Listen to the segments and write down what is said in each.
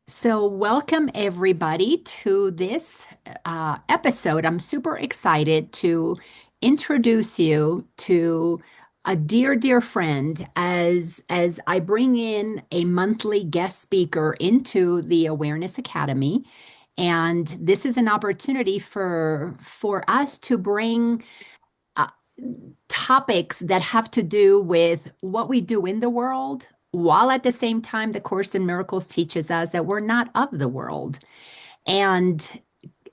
So, welcome everybody to this episode. I'm super excited to introduce you to a dear, dear friend as I bring in a monthly guest speaker into the Awareness Academy. And this is an opportunity for us to bring uh, topics that have to do with what we do in the world, while at the same time, the Course in Miracles teaches us that we're not of the world. And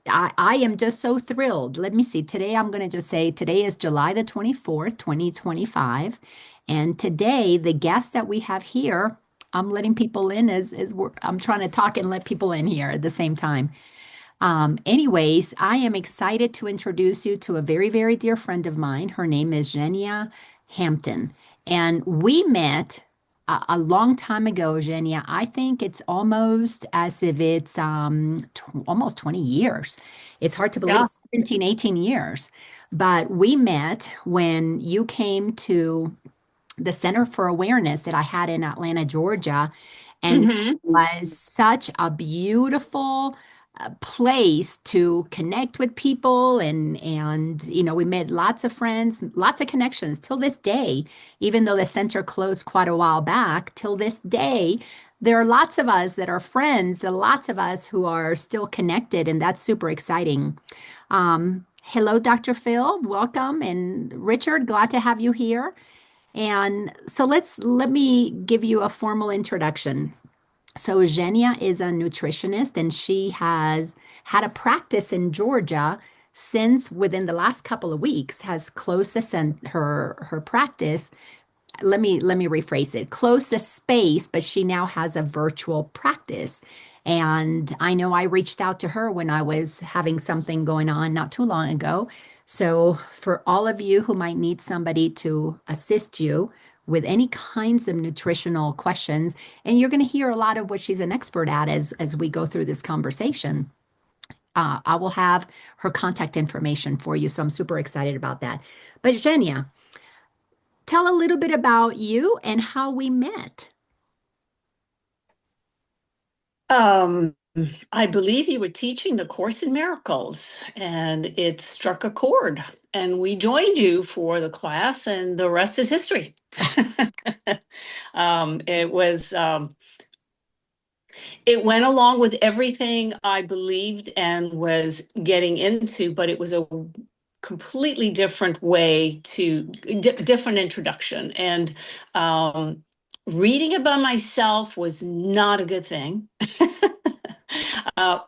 I am just so thrilled. Let me see. Today, I'm going to just say today is July the 24th, 2025. And today, the guest that we have here, I'm letting people in I'm trying to talk and let people in here at the same time. Anyways, I am excited to introduce you to a very, very dear friend of mine. Her name is Jenya Hampton. And we met a long time ago, Jenya. I think it's almost as if it's almost 20 years. It's hard to believe, Yeah. 17, 18 years. But we met when you came to the Center for Awareness that I had in Atlanta, Georgia. And it hmm was such a beautiful place to connect with people and we made lots of friends, lots of connections till this day. Even though the center closed quite a while back, till this day there are lots of us that are friends. There are lots of us who are still connected, and that's super exciting. Hello, Dr. Phil, welcome. And Richard, glad to have you here. And so let me give you a formal introduction. So Zhenya is a nutritionist, and she has had a practice in Georgia since within the last couple of weeks has closed her practice. Let me rephrase it. Closed the space, but she now has a virtual practice. And I know I reached out to her when I was having something going on not too long ago. So for all of you who might need somebody to assist you with any kinds of nutritional questions, and you're going to hear a lot of what she's an expert at as we go through this conversation. I will have her contact information for you. So I'm super excited about that. But Zhenya, tell a little bit about you and how we met. Um, I believe you were teaching the Course in Miracles, and it struck a chord, and we joined you for the class, and the rest is history. It was it went along with everything I believed and was getting into, but it was a completely different way to different introduction. And reading it by myself was not a good thing.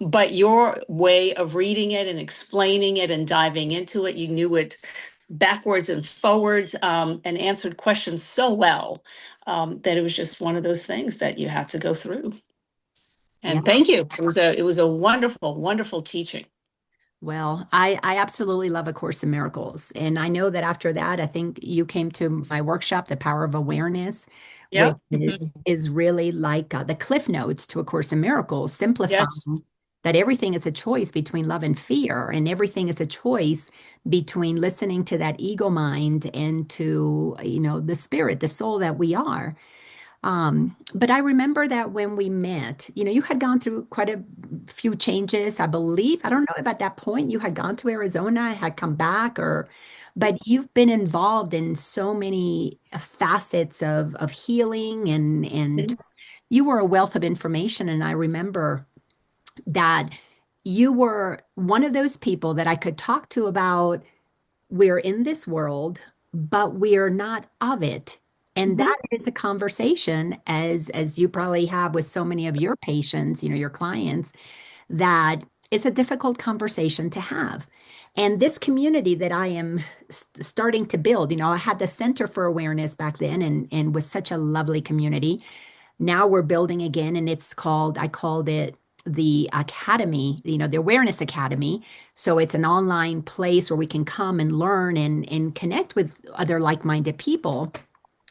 But your way of reading it and explaining it and diving into it, you knew it backwards and forwards, and answered questions so well, that it was just one of those things that you had to go through. Yeah. And thank you. It was a wonderful, wonderful teaching. Well, I absolutely love A Course in Miracles. And I know that after that, I think you came to my workshop, The Power of Awareness, which Yeah. Mhm. is really like the cliff notes to A Course in Miracles, Yes. simplifying that everything is a choice between love and fear, and everything is a choice between listening to that ego mind and to, the spirit, the soul that we are. But I remember that when we met, you had gone through quite a few changes, I believe. I don't know if at that point you had gone to Arizona, had come back, but you've been involved in so many facets of healing and Mhm. just you were a wealth of information. And I remember that you were one of those people that I could talk to about we're in this world, but we're not of it. And Mhm. that is a conversation as you probably have with so many of your patients, your clients, that it's a difficult conversation to have. And this community that I am starting to build, I had the Center for Awareness back then and was such a lovely community. Now we're building again, and I called it the Academy, the Awareness Academy. So it's an online place where we can come and learn and connect with other like-minded people.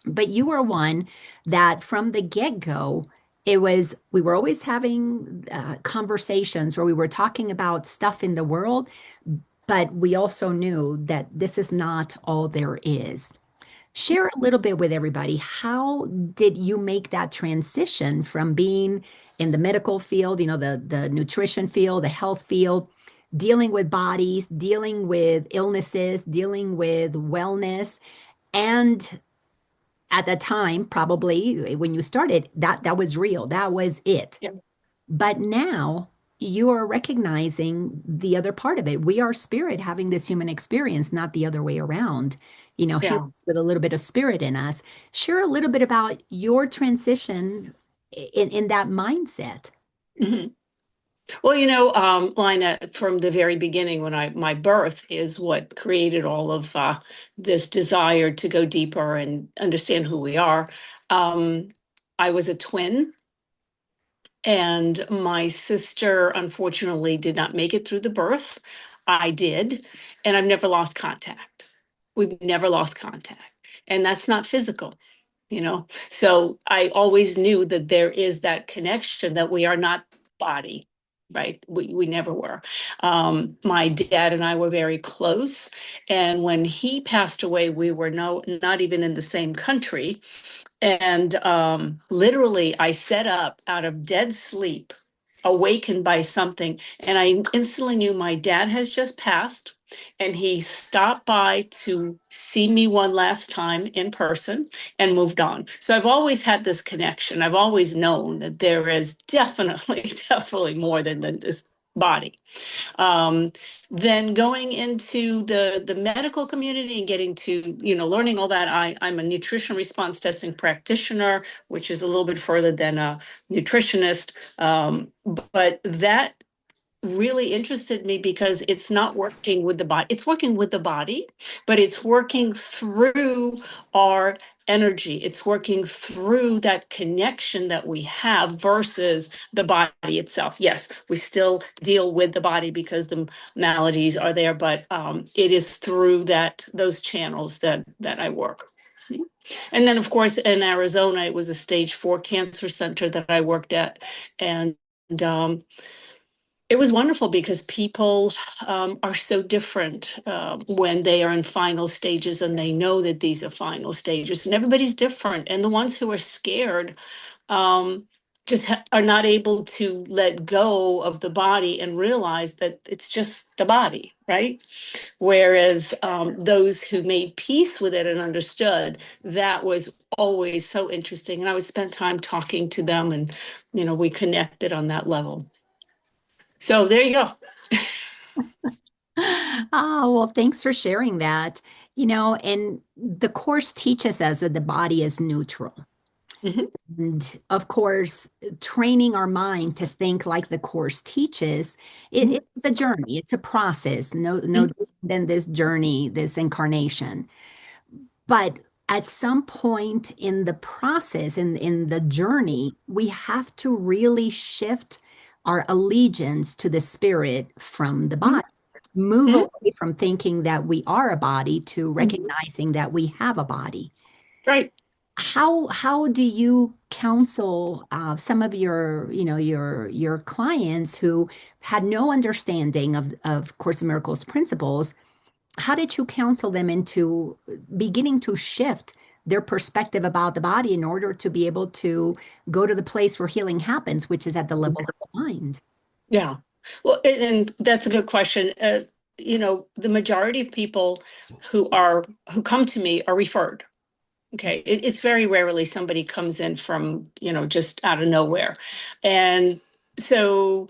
But you were one that from the get-go, we were always having conversations where we were talking about stuff in the world, but we also knew that this is not all there is. Share a little bit with everybody. How did you make that transition from being in the medical field, the nutrition field, the health field, dealing with bodies, dealing with illnesses, dealing with wellness, and at the time, probably when you started, that was real. That was it. Yeah. But now you are recognizing the other part of it. We are spirit having this human experience, not the other way around. Yeah. Humans with a little bit of spirit in us. Share a little bit about your transition in that mindset. Mhm. Well, Lina, from the very beginning, when my birth is what created all of this desire to go deeper and understand who we are. Um, I was a twin, and my sister unfortunately did not make it through the birth. I did, and I've never lost contact. We've never lost contact, and that's not physical. So I always knew that there is that connection, that we are not body, right? We never were. My dad and I were very close, and when he passed away, we were not even in the same country. And literally, I sat up out of dead sleep, awakened by something. And I instantly knew my dad has just passed. And he stopped by to see me one last time in person and moved on. So I've always had this connection. I've always known that there is definitely, definitely more than this body. Um, then going into the medical community and getting to, learning all that, I'm a nutrition response testing practitioner, which is a little bit further than a nutritionist. But that really interested me because it's not working with the body. It's working with the body, but it's working through our energy. It's working through that connection that we have versus the body itself. Yes, we still deal with the body because the maladies are there, but it is through those channels that I work. And then, of course, in Arizona, it was a stage 4 cancer center that I worked at, and it was wonderful because people are so different when they are in final stages, and they know that these are final stages, and everybody's different. And the ones who are scared um, just are not able to let go of the body and realize that it's just the body, right? Whereas those who made peace with it and understood, that was always so interesting. And I would spend time talking to them, and we connected on that level. So there you go. Well, thanks for sharing that. And the course teaches us that the body is neutral. Mhm. And of course, training our mind to think like the course teaches, Mhm. it's a journey, it's a process. No Mhm. different than this journey, this incarnation. But at some point in the process, in the journey, we have to really shift our allegiance to the spirit from the body. Move Mhm. away from thinking that we are a body to Mhm. recognizing that we have a body. Right. How do you counsel some of your clients who had no understanding of Course in Miracles principles? How did you counsel them into beginning to shift their perspective about the body in order to be able to go to the place where healing happens, which is at the level of the mind? Yeah. Well, and that's a good question. The majority of people who come to me are referred. Okay. It's very rarely somebody comes in from, just out of nowhere. And so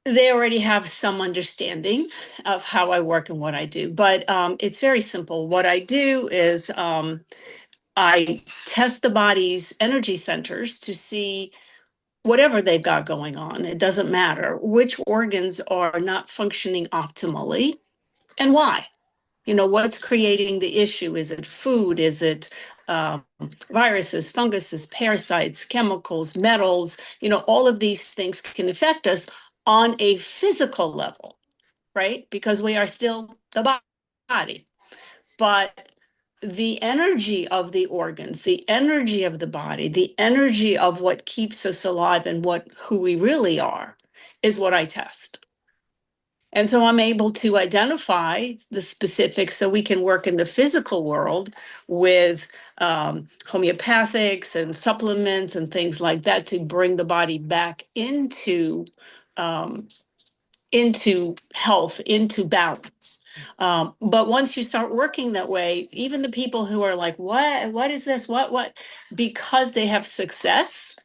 they already have some understanding of how I work and what I do. But it's very simple. What I do is I test the body's energy centers to see whatever they've got going on. It doesn't matter which organs are not functioning optimally and why. What's creating the issue? Is it food? Is it um, viruses, funguses, parasites, chemicals, metals? All of these things can affect us on a physical level, right? Because we are still the body. But the energy of the organs, the energy of the body, the energy of what keeps us alive and who we really are is what I test. And so I'm able to identify the specifics so we can work in the physical world with homeopathics and supplements and things like that to bring the body back um, into health, into balance. But once you start working that way, even the people who are like, what is this? What? Because they have success,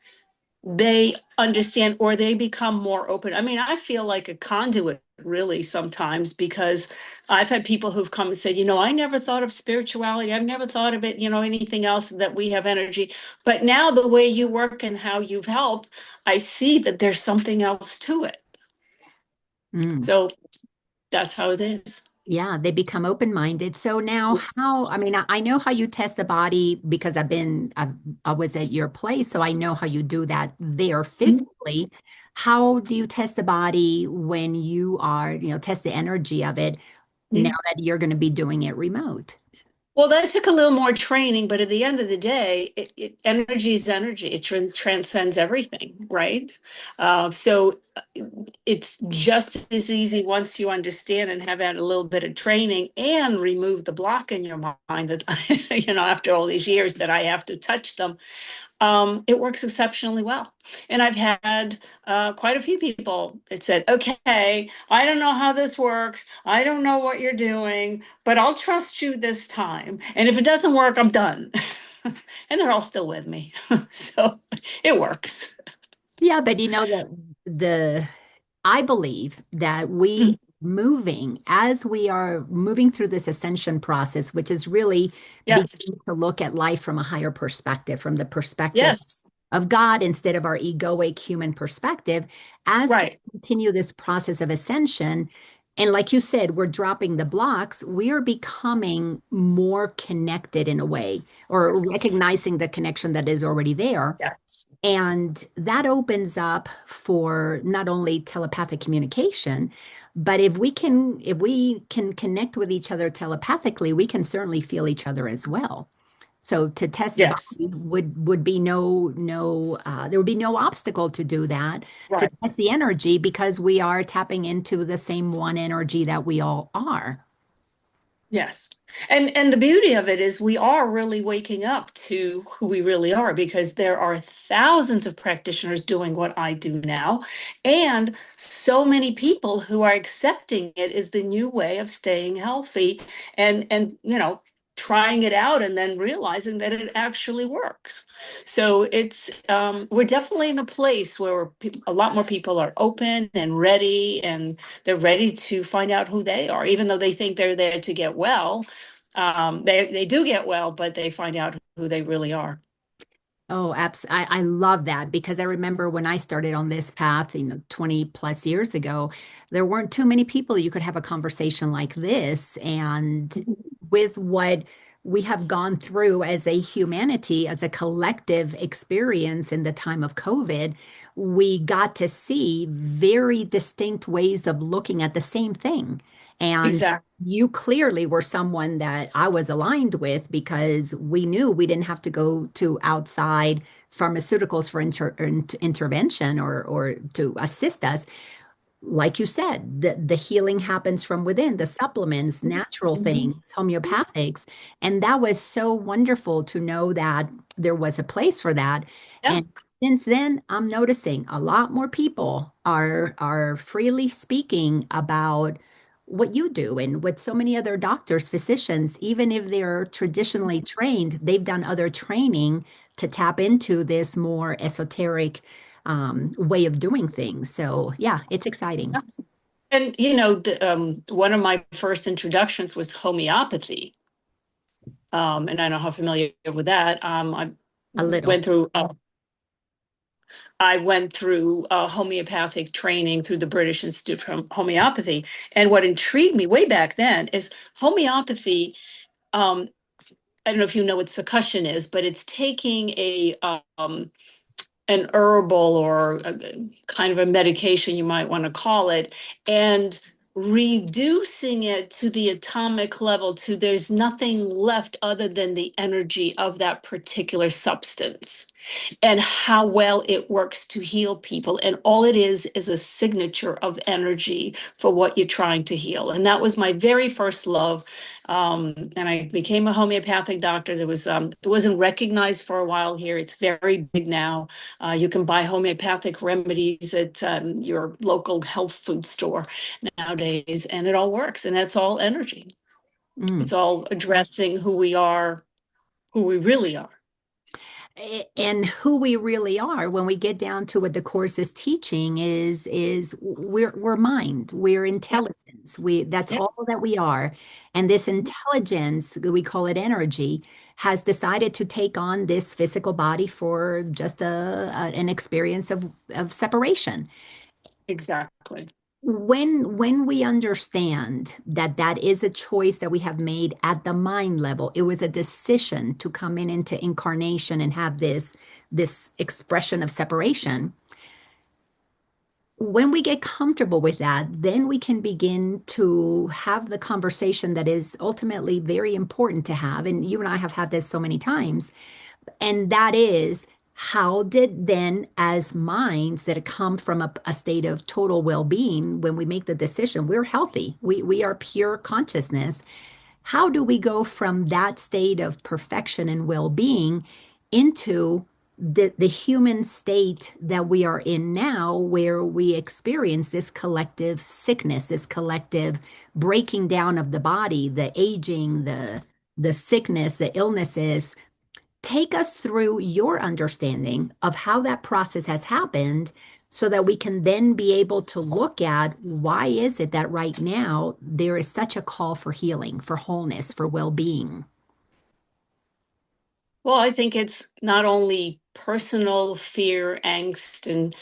they understand or they become more open. I mean, I feel like a conduit really sometimes because I've had people who've come and said, I never thought of spirituality. I've never thought of it, anything else that we have energy. But now the way you work and how you've helped, I see that there's something else to it. Mm. So that's how it is. Yeah, they become open-minded. So now how, I mean, I know how you test the body because I was at your place, so I know how you do that there physically. How do you test the body when you are, test the energy of it now that you're going to be doing it remote? Well, that took a little more training, but at the end of the day, energy is energy. It transcends everything, right? So it's just as easy once you understand and have had a little bit of training and remove the block in your mind that, after all these years that I have to touch them. It works exceptionally well. And I've had quite a few people that said, okay, I don't know how this works. I don't know what you're doing, but I'll trust you this time. And if it doesn't work, I'm done. And they're all still with me. So it works. Yeah, but the I believe that Mhm. as we are moving through this ascension process, which is really Yes. beginning to look at life from a higher perspective, from the perspective Yes. of God instead of our egoic human perspective, as we Right. continue this process of ascension, and like you said, we're dropping the blocks, we are becoming more connected in a way, or Yes. recognizing the connection that is already there. Yes. And that opens up for not only telepathic communication, but if we can connect with each other telepathically, we can certainly feel each other as well. So to test the Yes. body would be there would be no obstacle to do that, to Right. test the energy because we are tapping into the same one energy that we all are. Yes. And the beauty of it is we are really waking up to who we really are because there are thousands of practitioners doing what I do now and so many people who are accepting it as the new way of staying healthy and trying it out and then realizing that it actually works. So it's we're definitely in a place where a lot more people are open and ready and they're ready to find out who they are, even though they think they're there to get well. They do get well, but they find out who they really are. Oh, I love that because I remember when I started on this path, 20 plus years ago, there weren't too many people you could have a conversation like this. And with what we have gone through as a humanity, as a collective experience in the time of COVID, we got to see very distinct ways of looking at the same thing. And Exactly. you clearly were someone that I was aligned with because we knew we didn't have to go to outside pharmaceuticals for intervention or to assist us. Like you said, the healing happens from within, the supplements, natural Mhm. things, homeopathics. And that was so wonderful to know that there was a place for that. Yeah, And since then, I'm noticing a lot more people are freely speaking about what you do and what so many other doctors, physicians, even if they're traditionally trained, they've done other training to tap into this more esoteric way of doing things. So yeah, it's exciting. and one of my first introductions was homeopathy, and I don't know how familiar with that. I A little. went through homeopathic training through the British Institute for Homeopathy, and what intrigued me way back then is homeopathy. Um, I don't know if you know what succussion is, but it's taking an herbal or kind of a medication, you might want to call it, and reducing it to the atomic level to there's nothing left other than the energy of that particular substance. and how well it works to heal people. And all it is a signature of energy for what you're trying to heal. And that was my very first love. And I became a homeopathic doctor. It wasn't recognized for a while here. It's very big now. You can buy homeopathic remedies at your local health food store nowadays, and it all works. And that's all energy. Mm. It's all addressing who we are, who we really are. And who we really are when we get down to what the course is teaching is we're mind, we're Yep. intelligence. That's Yep. all that we are. And this intelligence, we call it energy, has decided to take on this physical body for just an experience of separation. Exactly. When we understand that that is a choice that we have made at the mind level, it was a decision to come into incarnation and have this expression of separation. When we get comfortable with that, then we can begin to have the conversation that is ultimately very important to have. And you and I have had this so many times. And that is, how did then, as minds that come from a state of total well-being, when we make the decision, we're healthy, we are pure consciousness. How do we go from that state of perfection and well-being into the human state that we are in now, where we experience this collective sickness, this collective breaking down of the body, the aging, the sickness, the illnesses? Take us through your understanding of how that process has happened so that we can then be able to look at why is it that right now there is such a call for healing, for wholeness, for well-being. Well, I think it's not only personal fear, angst, and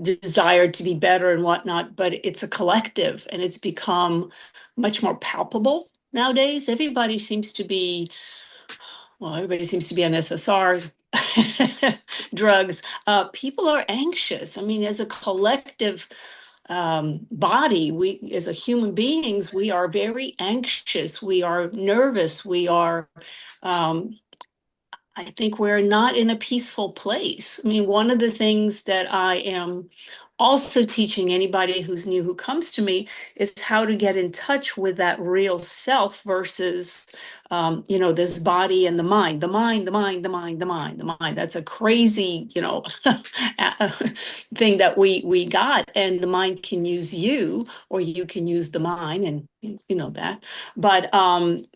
desire to be better and whatnot, but it's a collective, and it's become much more palpable nowadays. Everybody seems to be on SSR drugs. People are anxious. I mean, as a collective body, as a human beings, we are very anxious. We are nervous. Um, I think we're not in a peaceful place. I mean, one of the things that I am also teaching anybody who's new who comes to me is how to get in touch with that real self versus, this body and the mind, the mind, the mind, the mind, the mind, the mind. That's a crazy, thing that we got, and the mind can use you, or you can use the mind, and you know that. But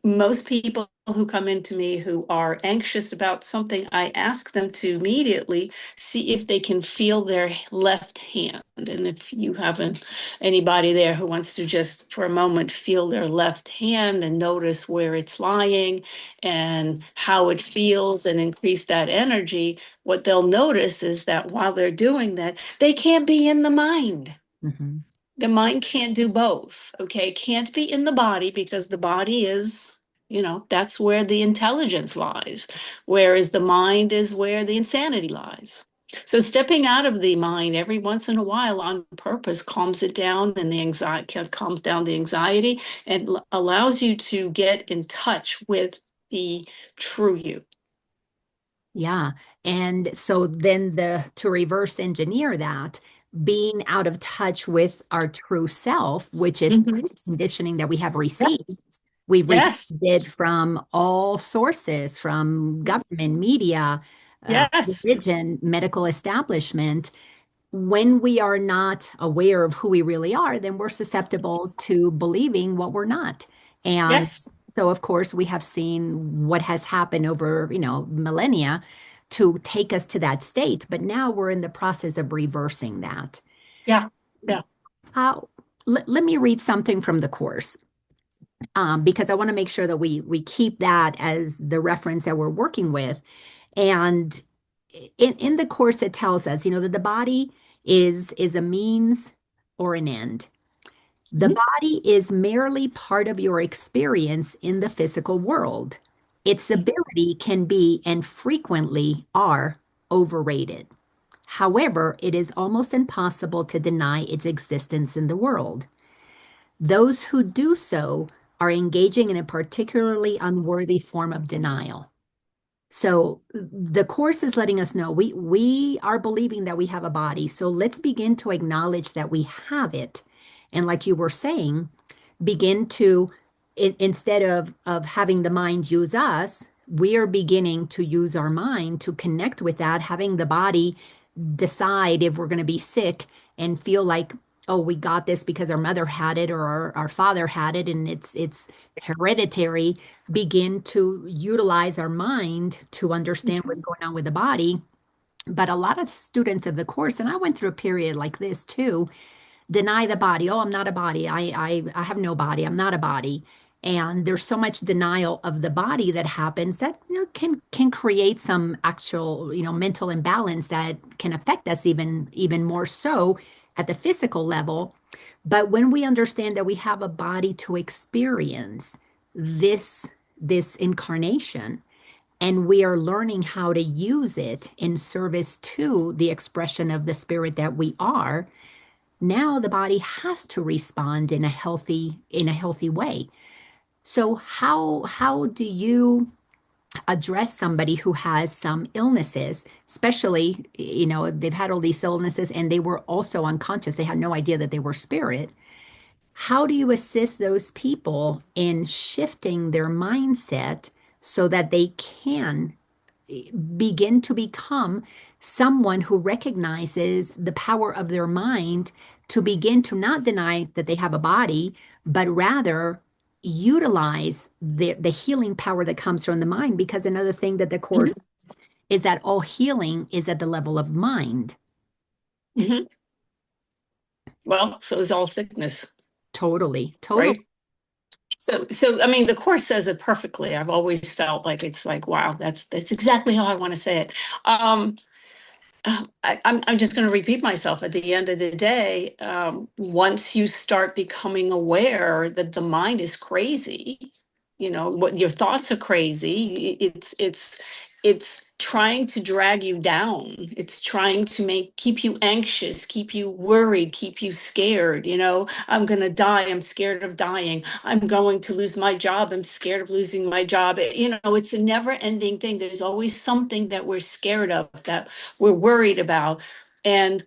most people who come into me who are anxious about something, I ask them to immediately see if they can feel their left hand. And if you haven't anybody there who wants to just for a moment feel their left hand and notice where it's lying and how it feels and increase that energy, what they'll notice is that while they're doing that, they can't be in the mind. Mhm. The mind can't do both. Okay. It can't be in the body because the body is, that's where the intelligence lies, whereas the mind is where the insanity lies. So stepping out of the mind every once in a while on purpose calms it down, and the anxiety calms down the anxiety, and allows you to get in touch with the true you. Yeah. And so then to reverse engineer that, being out of touch with our true self, which is Mhm. conditioning that we have received. Yes. We've received Yes. it from all sources, from government, media, Yes. religion, medical establishment. When we are not aware of who we really are, then we're susceptible to believing what we're not. And Yes. so, of course, we have seen what has happened over, millennia to take us to that state. But now we're in the process of reversing that. Yeah. Yeah. How, let me read something from the course, because I want to make sure that we keep that as the reference that we're working with. And in the course, it tells us, that the body is a means or an end. The Mhm. body is merely part of your experience in the physical world. Its ability can be and frequently are overrated. However, it is almost impossible to deny its existence in the world. Those who do so are engaging in a particularly unworthy form of denial. So the course is letting us know we are believing that we have a body. So let's begin to acknowledge that we have it. And like you were saying, begin to instead of having the mind use us, we are beginning to use our mind to connect with that, having the body decide if we're going to be sick and feel like, oh, we got this because our mother had it or our father had it and it's hereditary. Begin to utilize our mind to understand what's going on with the body. But a lot of students of the course, and I went through a period like this too, deny the body. Oh, I'm not a body. I have no body. I'm not a body. And there's so much denial of the body that happens that can create some actual mental imbalance that can affect us even more so at the physical level. But when we understand that we have a body to experience this this incarnation, and we are learning how to use it in service to the expression of the spirit that we are, now the body has to respond in a healthy way. So how do you address somebody who has some illnesses, especially they've had all these illnesses and they were also unconscious, they had no idea that they were spirit? How do you assist those people in shifting their mindset so that they can begin to become someone who recognizes the power of their mind to begin to not deny that they have a body, but rather utilize the healing power that comes from the mind? Because another thing that the Mhm. course is that all healing is at the level of mind. Mhm. Well, so is all sickness, Totally, totally. right? So I mean, the course says it perfectly. I've always felt like it's like, wow, that's exactly how I want to say it. Um, I'm just going to repeat myself. At the end of the day, once you start becoming aware that the mind is crazy, what your thoughts are crazy. It's trying to drag you down. It's trying to keep you anxious, keep you worried, keep you scared. I'm going to die. I'm scared of dying. I'm going to lose my job. I'm scared of losing my job. It's a never ending thing. There's always something that we're scared of, that we're worried about. And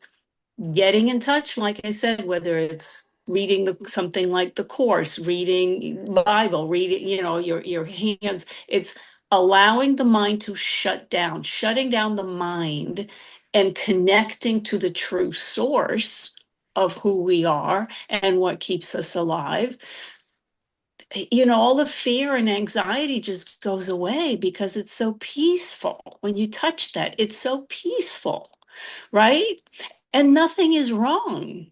getting in touch, like I said, whether it's reading something like the course, reading Bible, reading, your hands, it's allowing the mind to shut down, shutting down the mind and connecting to the true source of who we are and what keeps us alive. All the fear and anxiety just goes away because it's so peaceful. When you touch that, it's so peaceful, right? And nothing is wrong.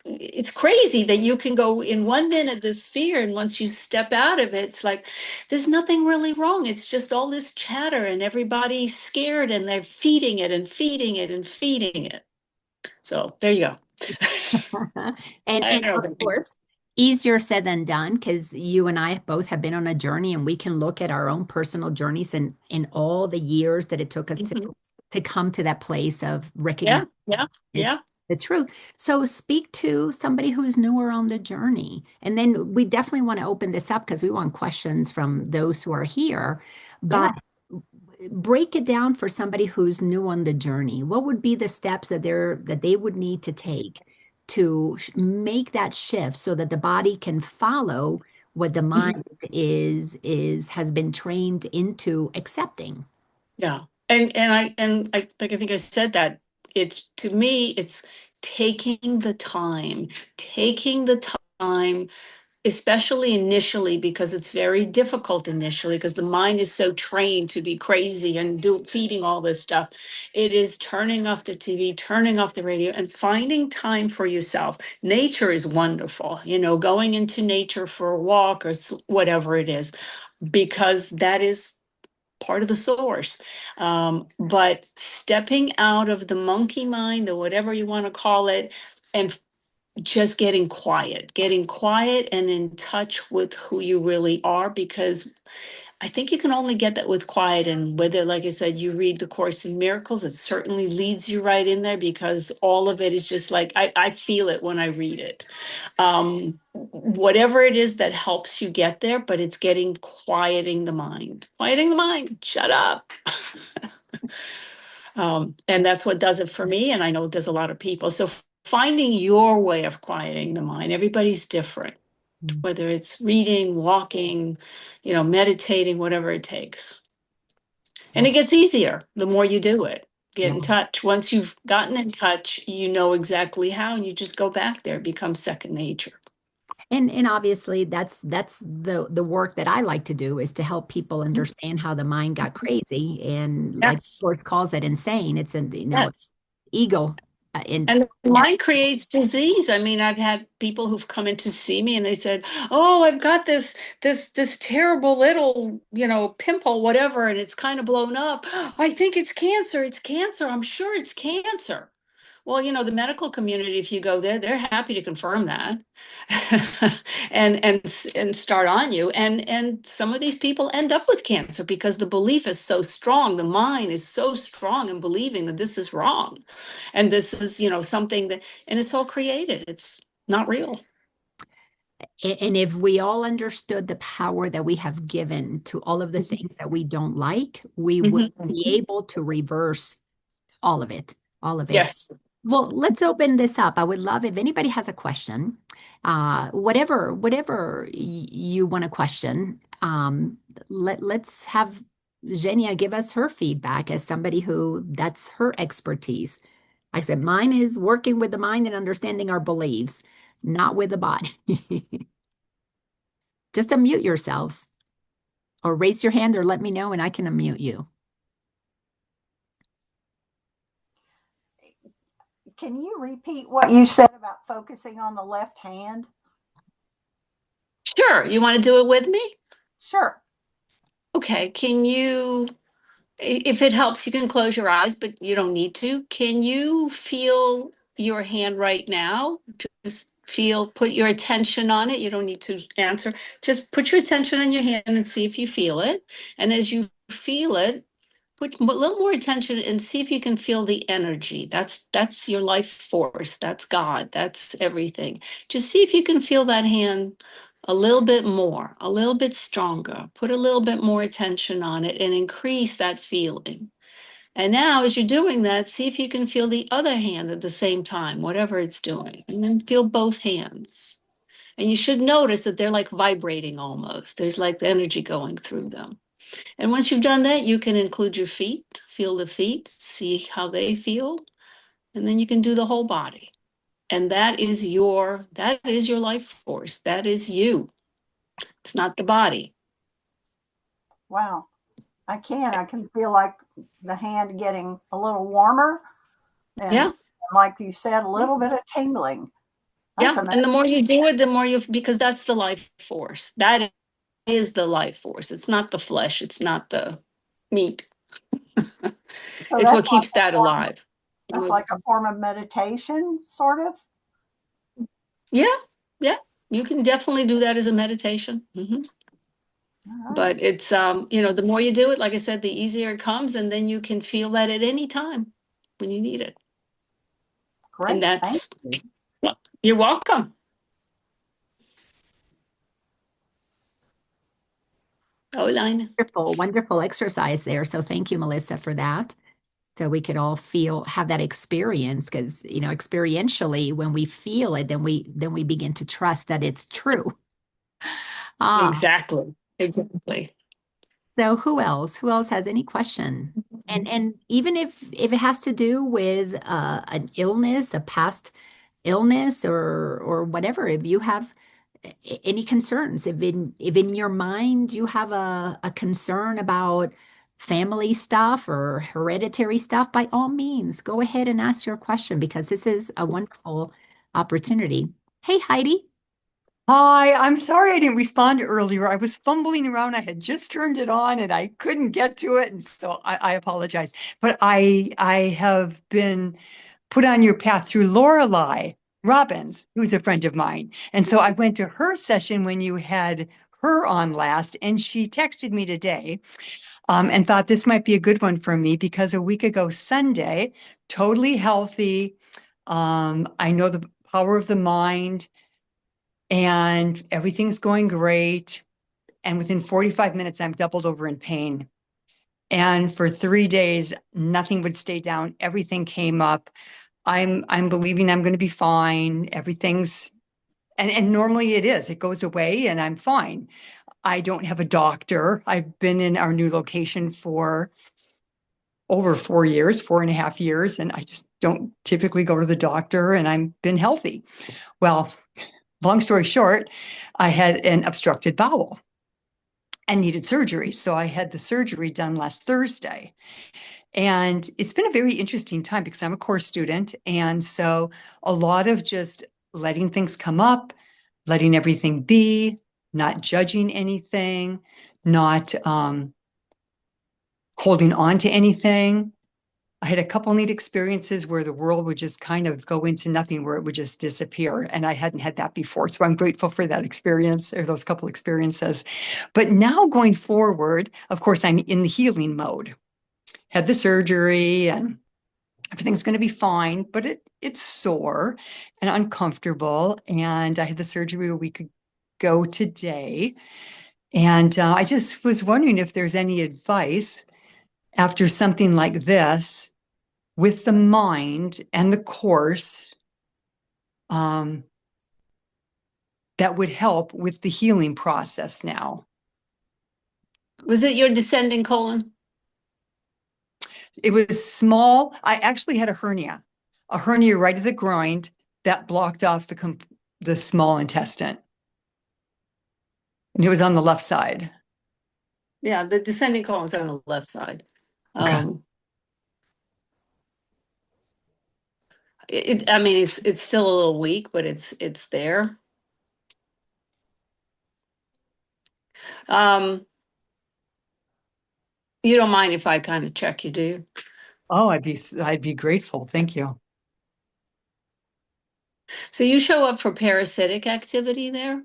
It's crazy that you can go in 1 minute this fear, and once you step out of it, it's like there's nothing really wrong. It's just all this chatter, and everybody's scared, and they're feeding it and feeding it and feeding it. So there you go. I And know. of course, easier said than done because you and I both have been on a journey and we can look at our own personal journeys and in all the years that it took us Mhm. to come to that place of Yeah, recognizing yeah, is yeah. the truth. So speak to somebody who's newer on the journey. And then we definitely want to open this up because we want questions from those who are here. But Sure. break it down for somebody who's new on the journey. What would be the steps that they would need to take to make that shift so that the body can follow what the Mhm. mind is has been trained into accepting? Yeah. And I like I think I said that it's to me it's taking the time, especially initially, because it's very difficult initially because the mind is so trained to be crazy and feeding all this stuff. It is turning off the TV, turning off the radio, and finding time for yourself. Nature is wonderful, going into nature for a walk or whatever it is, because that is part of the source. But stepping out of the monkey mind, or whatever you want to call it, and just getting quiet and in touch with who you really are, because I think you can only get that with quiet, and whether, like I said, you read the Course in Miracles, it certainly leads you right in there because all of it is just like I feel it when I read it. Whatever it is that helps you get there, but it's getting quieting the mind. Quieting the mind. Shut up. And that's what does it for me. And I know there's a lot of people. So finding your way of quieting the mind, everybody's different, whether it's reading, walking, meditating, whatever it takes. And it gets easier the more you do it. Get Yeah. in touch. Once you've gotten in touch, you know exactly how, and you just go back there. It becomes second nature. And obviously that's the work that I like to do is to help people understand how the mind got crazy and like Yes. Force calls it insane. It's an Yes. ego in And the mind creates disease. I mean, I've had people who've come in to see me and they said, "Oh, I've got this terrible little, pimple, whatever, and it's kind of blown up. I think it's cancer. It's cancer. I'm sure it's cancer." Well, the medical community, if you go there, they're happy to confirm that and start on you. And some of these people end up with cancer because the belief is so strong. The mind is so strong in believing that this is wrong. And this is, something that, and it's all created. It's not real. And if we all understood the power that we have given to all of the things that we don't like, we would be Mhm. able to reverse all of it, all of it. Yes. Well, let's open this up. I would love if anybody has a question, whatever you want to question. Let's have Jenya give us her feedback as somebody who that's her expertise. Like I said, mine is working with the mind and understanding our beliefs, not with the body. Just unmute yourselves or raise your hand or let me know and I can unmute you. Can you repeat what you said about focusing on the left hand? Sure. You want to do it with me? Sure. Okay. If it helps, you can close your eyes, but you don't need to. Can you feel your hand right now? Just put your attention on it. You don't need to answer. Just put your attention on your hand and see if you feel it. And as you feel it, put a little more attention and see if you can feel the energy. That's your life force. That's God. That's everything. Just see if you can feel that hand a little bit more, a little bit stronger. Put a little bit more attention on it and increase that feeling. And now, as you're doing that, see if you can feel the other hand at the same time, whatever it's doing, and then feel both hands. And you should notice that they're like vibrating almost. There's like the energy going through them. And once you've done that, you can include your feet, feel the feet, see how they feel, and then you can do the whole body. And that is your life force. That is you. It's not the body. Wow. I can feel like the hand getting a little warmer and Yeah. like you said, a little bit of tingling. That's Yeah. amazing. And the more you do it, the more because that's the life force. That is the life force. It's not the flesh. It's not the meat. So It's what keeps that alive. that's like a form of meditation, sort of. Yeah. Yeah. You can definitely do that as a meditation. All right. But it's the more you do it, like I said, the easier it comes, and then you can feel that at any time when you need it. And Great. Thank that's you. you're welcome. Oh, Laina. Wonderful, wonderful exercise there. So thank you, Melissa, for that. So we could all have that experience because, experientially, when we feel it, then we begin to trust that it's true. Ah, Exactly. Exactly. so who else? Who else has any question? And even if it has to do with an illness, a past illness or whatever, if you have any concerns, if in your mind you have a concern about family stuff or hereditary stuff, by all means, go ahead and ask your question because this is a wonderful opportunity. Hey, Heidi. Hi, I'm sorry I didn't respond earlier. I was fumbling around. I had just turned it on and I couldn't get to it, and so I apologize. But I have been put on your path through Lorelei Robbins, who's a friend of mine. And so I went to her session when you had her on last, and she texted me today and thought this might be a good one for me because a week ago Sunday, totally healthy. I know the power of the mind and everything's going great. And within 45 minutes, I'm doubled over in pain. And for 3 days, nothing would stay down. Everything came up. I'm believing I'm going to be fine. Everything's, and normally it is, it goes away and I'm fine. I don't have a doctor. I've been in our new location for over 4 years, 4.5 years, and I just don't typically go to the doctor, and I've been healthy. Well, long story short, I had an obstructed bowel and needed surgery. So I had the surgery done last Thursday. And it's been a very interesting time because I'm a course student. And so a lot of just letting things come up, letting everything be, not judging anything, not holding on to anything. I had a couple neat experiences where the world would just kind of go into nothing, where it would just disappear. And I hadn't had that before. So I'm grateful for that experience, or those couple experiences. But now going forward, of course, I'm in the healing mode. Had the surgery and everything's going to be fine, but it's sore and uncomfortable. And I had the surgery a week ago today. And I just was wondering if there's any advice after something like this with the mind and the course that would help with the healing process now. Was it your descending colon? It was small. I actually had a hernia right at the groin that blocked off the small intestine. And it was on the left side. Yeah, the descending colon is on the left side. Okay. I mean, it's still a little weak, but it's there. You don't mind if I kind of check you, do you? Oh, I'd be grateful. Thank you. So you show up for parasitic activity there.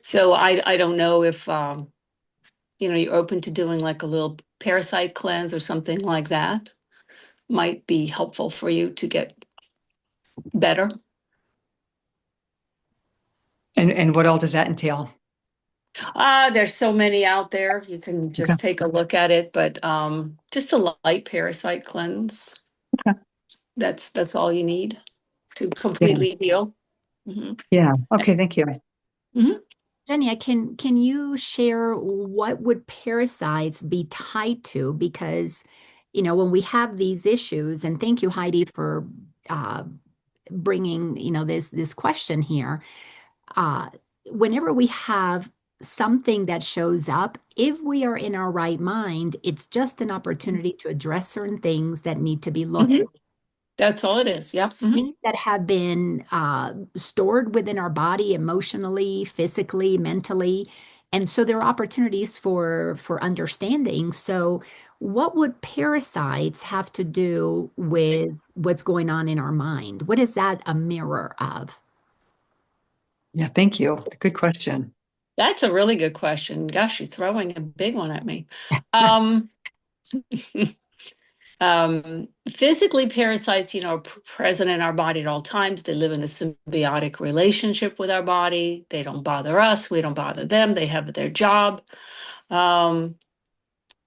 So I don't know if you're open to doing like a little parasite cleanse or something like that. Might be helpful for you to get better. And what all does that entail? There's so many out there. You can just take a look at it, but just a light parasite cleanse. Okay. That's all you need to completely heal. Mm-hmm. Yeah. Okay. Thank you. Mm-hmm. Jenya, can you share what would parasites be tied to? Because, when we have these issues, and thank you, Heidi, for bringing, this question here. Whenever we have something that shows up, if we are in our right mind, it's just an opportunity to address certain things that need to be looked at. That's all it is. Yep. Things that have been stored within our body emotionally, physically, mentally. And so there are opportunities for understanding. So what would parasites have to do with what's going on in our mind? What is that a mirror of? Yeah. Thank you. Good question. That's a really good question. Gosh, you're throwing a big one at me. Physically, parasites, are present in our body at all times. They live in a symbiotic relationship with our body. They don't bother us. We don't bother them. They have their job.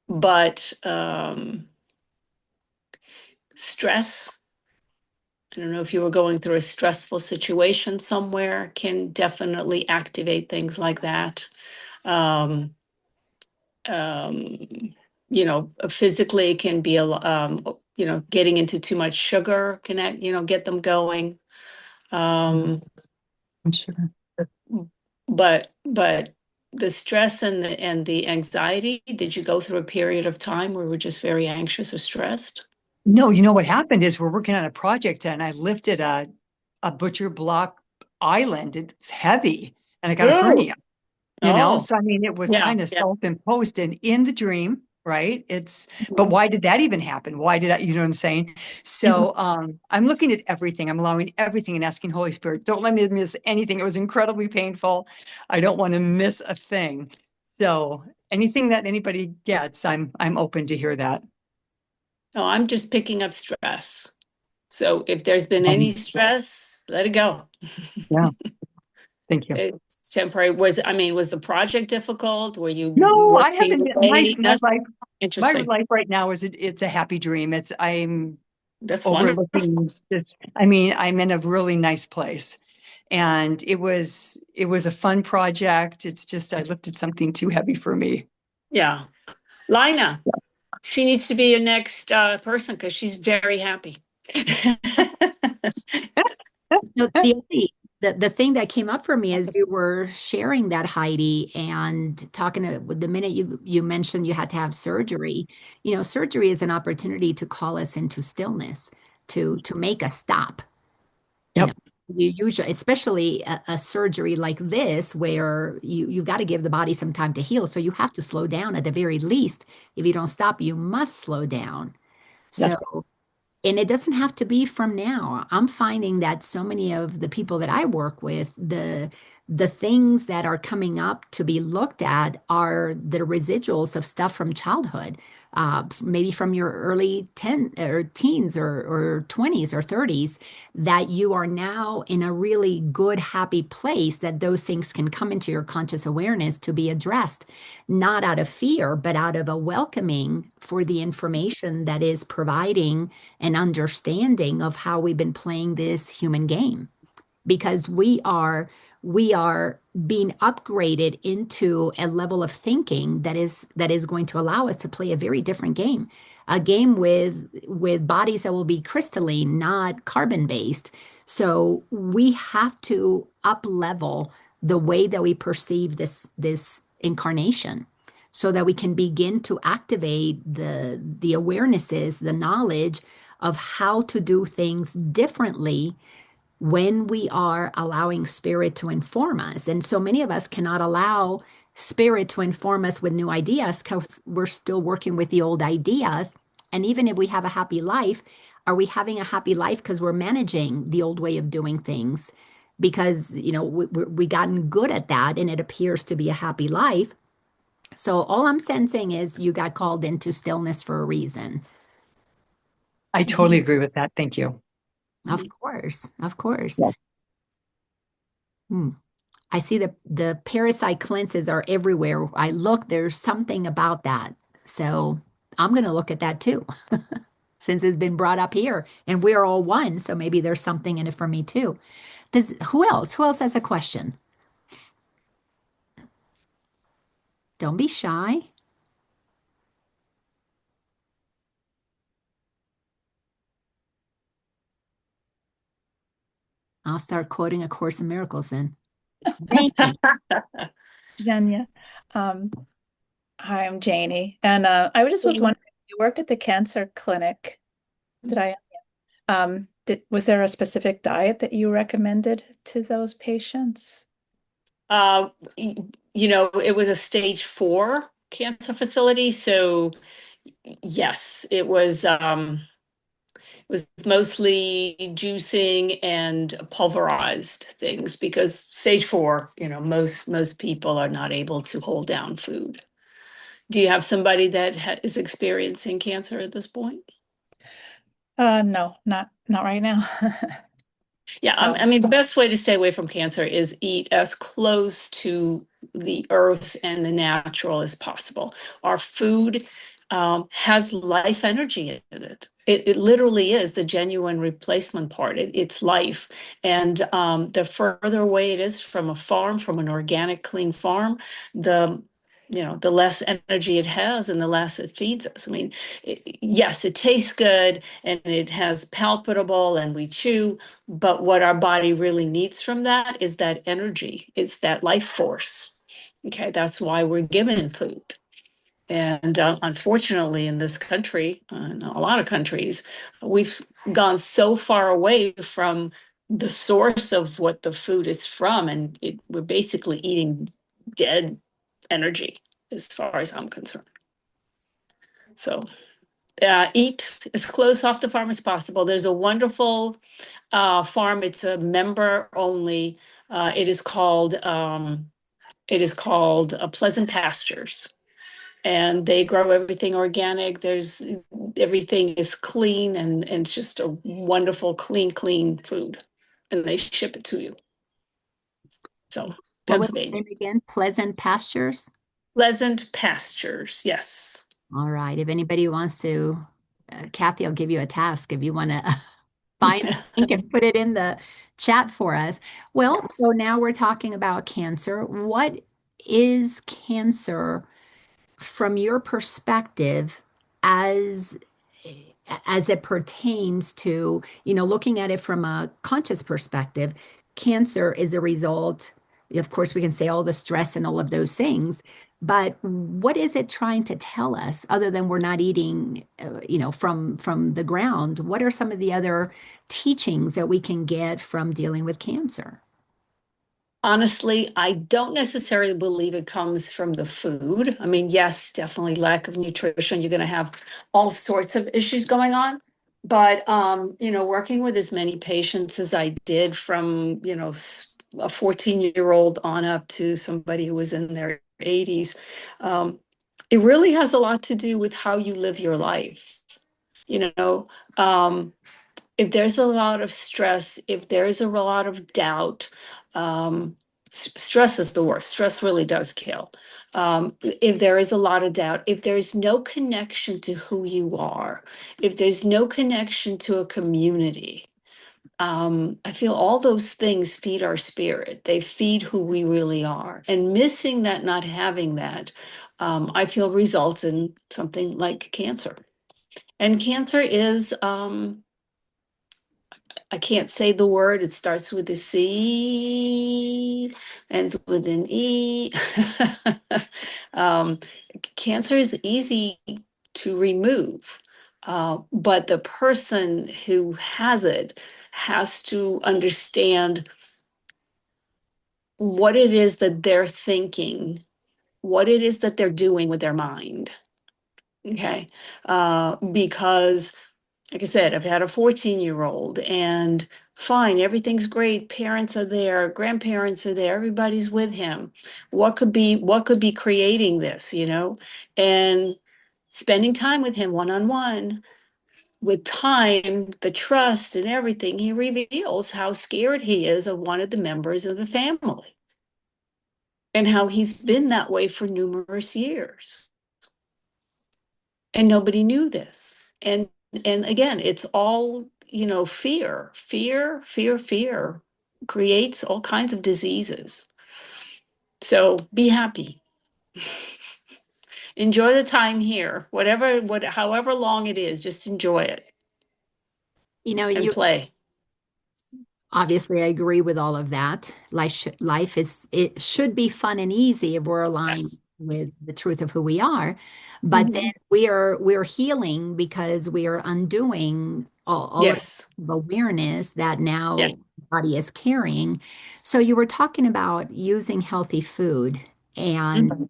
But stress, I don't know if you were going through a stressful situation somewhere, can definitely activate things like that. Physically it can be getting into too much sugar can get them going. Sugar. But the stress and the anxiety, did you go through a period of time where we're just very anxious or stressed? No, what happened is we're working on a project and I lifted a butcher block island. It's heavy and I got a hernia, Oh. So I mean, it was kind of self-imposed, and in the dream, right? But why did that even happen? Why did that, you know what I'm saying? So I'm looking at everything. I'm allowing everything and asking Holy Spirit, don't let me miss anything. It was incredibly painful. I don't want to miss a thing. So anything that anybody gets, I'm open to hear that. Oh, I'm just picking up stress. So if there's been any stress, let it go. Yeah. Thank you. It's temporary. Was the project difficult? Were you No, I working haven't. away? That's My interesting. life right now it's a happy dream. I'm That's wonderful. overlooking this. I mean, I'm in a really nice place. And it was a fun project. It's just I lifted something too heavy for me. Yeah. Laina, she needs to be your next person because she's very happy. No, the thing that came up for me as you were sharing that, Heidi, and talking the minute you mentioned you had to have surgery, surgery is an opportunity to call us into stillness, to make us stop. You know, Yep. you usually, especially a surgery like this, where you got to give the body some time to heal. So you have to slow down at the very least. If you don't stop, you must slow down. So, Yes. and it doesn't have to be from now. I'm finding that so many of the people that I work with, the things that are coming up to be looked at are the residuals of stuff from childhood, maybe from your early teens or 20s or 30s, that you are now in a really good, happy place that those things can come into your conscious awareness to be addressed, not out of fear, but out of a welcoming for the information that is providing an understanding of how we've been playing this human game, because we are being upgraded into a level of thinking that is going to allow us to play a very different game, a game with bodies that will be crystalline, not carbon based. So we have to up level the way that we perceive this incarnation, so that we can begin to activate the awarenesses, the knowledge of how to do things differently when we are allowing spirit to inform us. And so many of us cannot allow spirit to inform us with new ideas because we're still working with the old ideas. And even if we have a happy life, are we having a happy life because we're managing the old way of doing things? Because, we gotten good at that and it appears to be a happy life. So all I'm sensing is you got called into stillness for a reason. I totally agree with that. Thank you. Of course, of course. Yeah. Hmm. I see the parasite cleanses are everywhere. I look, there's something about that. So I'm going to look at that too, since it's been brought up here and we're all one. So maybe there's something in it for me too. Who else? Who else has a question? Don't be shy. I'll start quoting A Course in Miracles then. Janie. Jenya. Um, Hi, I'm Janie. And I just was wondering, you work at the cancer clinic. Did I, was there a specific diet that you recommended to those patients? It was a stage 4 cancer facility. So yes, it was mostly juicing and pulverized things because stage 4, most people are not able to hold down food. Do you have somebody that is experiencing cancer at this point? No, not right now. Yeah, Oh, I mean, the best way to stay away from cancer is eat as close to the earth and the natural as possible. Our food has life energy in it. It literally is the genuine replacement part. It's life. And the further away it is from a farm, from an organic, clean farm, the less energy it has and the less it feeds us. I mean, yes, it tastes good and it has palpable and we chew, but what our body really needs from that is that energy. It's that life force. Okay, that's why we're given food. And unfortunately, in this country, in a lot of countries, we've gone so far away from the source of what the food is from, and we're basically eating dead energy, as far as I'm concerned. So eat as close off the farm as possible. There's a wonderful farm. It's a member only. It is called Pleasant Pastures, and they grow everything organic. Everything is clean, and it's just a wonderful, clean food, and they ship it to you. So What was the Pennsylvania. name again? Pleasant Pastures? Pleasant Pastures, yes. All right. If anybody wants to, Kathy, I'll give you a task if you want to find the link and put it in the chat for us. Well, Yes. so now we're talking about cancer. What is cancer from your perspective as it pertains to, looking at it from a conscious perspective? Cancer is a result, of course, we can say all the stress and all of those things, but what is it trying to tell us other than we're not eating, from the ground? What are some of the other teachings that we can get from dealing with cancer? Honestly, I don't necessarily believe it comes from the food. I mean, yes, definitely lack of nutrition. You're going to have all sorts of issues going on. But, working with as many patients as I did, from, a 14-year-old on up to somebody who was in their 80s, it really has a lot to do with how you live your life. Um, if there's a lot of stress, if there's a lot of doubt, stress is the worst. Stress really does kill. If there is a lot of doubt, if there's no connection to who you are, if there's no connection to a community, I feel all those things feed our spirit. They feed who we really are. And missing that, not having that, I feel results in something like cancer. And cancer is, I can't say the word. It starts with a C, ends with an E. um, Cancer is easy to remove, but the person who has it has to understand what it is that they're thinking, what it is that they're doing with their mind. Okay. Because like I said, I've had a 14-year-old, and fine, everything's great. Parents are there, grandparents are there, everybody's with him. What could be creating this, And spending time with him one-on-one, with time, the trust and everything, he reveals how scared he is of one of the members of the family, and how he's been that way for numerous years. And nobody knew this. And again, it's all, fear creates all kinds of diseases. So be happy. Enjoy the time here, however long it is, just enjoy it and You play. obviously, I agree with all of that. Life it should be fun and easy if we're aligned Yes. with the truth of who we are. But then we're healing because we are undoing all of Yes. the awareness that Yeah. now the body is carrying. So you were talking about using healthy food, and Mhm.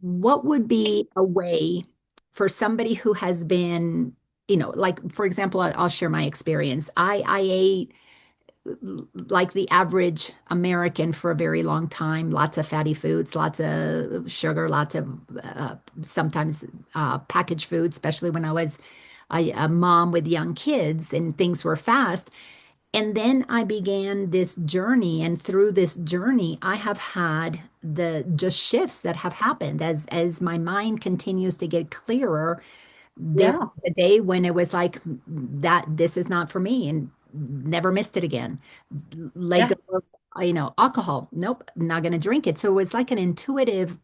what would be a way for somebody who has been, like, for example, I'll share my experience. I ate like the average American for a very long time, lots of fatty foods, lots of sugar, lots of sometimes packaged food, especially when I was a mom with young kids and things were fast. And then I began this journey, and through this journey, I have had the just shifts that have happened as my mind continues to get clearer. There Yeah. was a day when it was like that, this is not for me, and never missed it again. Let Yeah. go of, alcohol. Nope, not going to drink it. So it was like an intuitive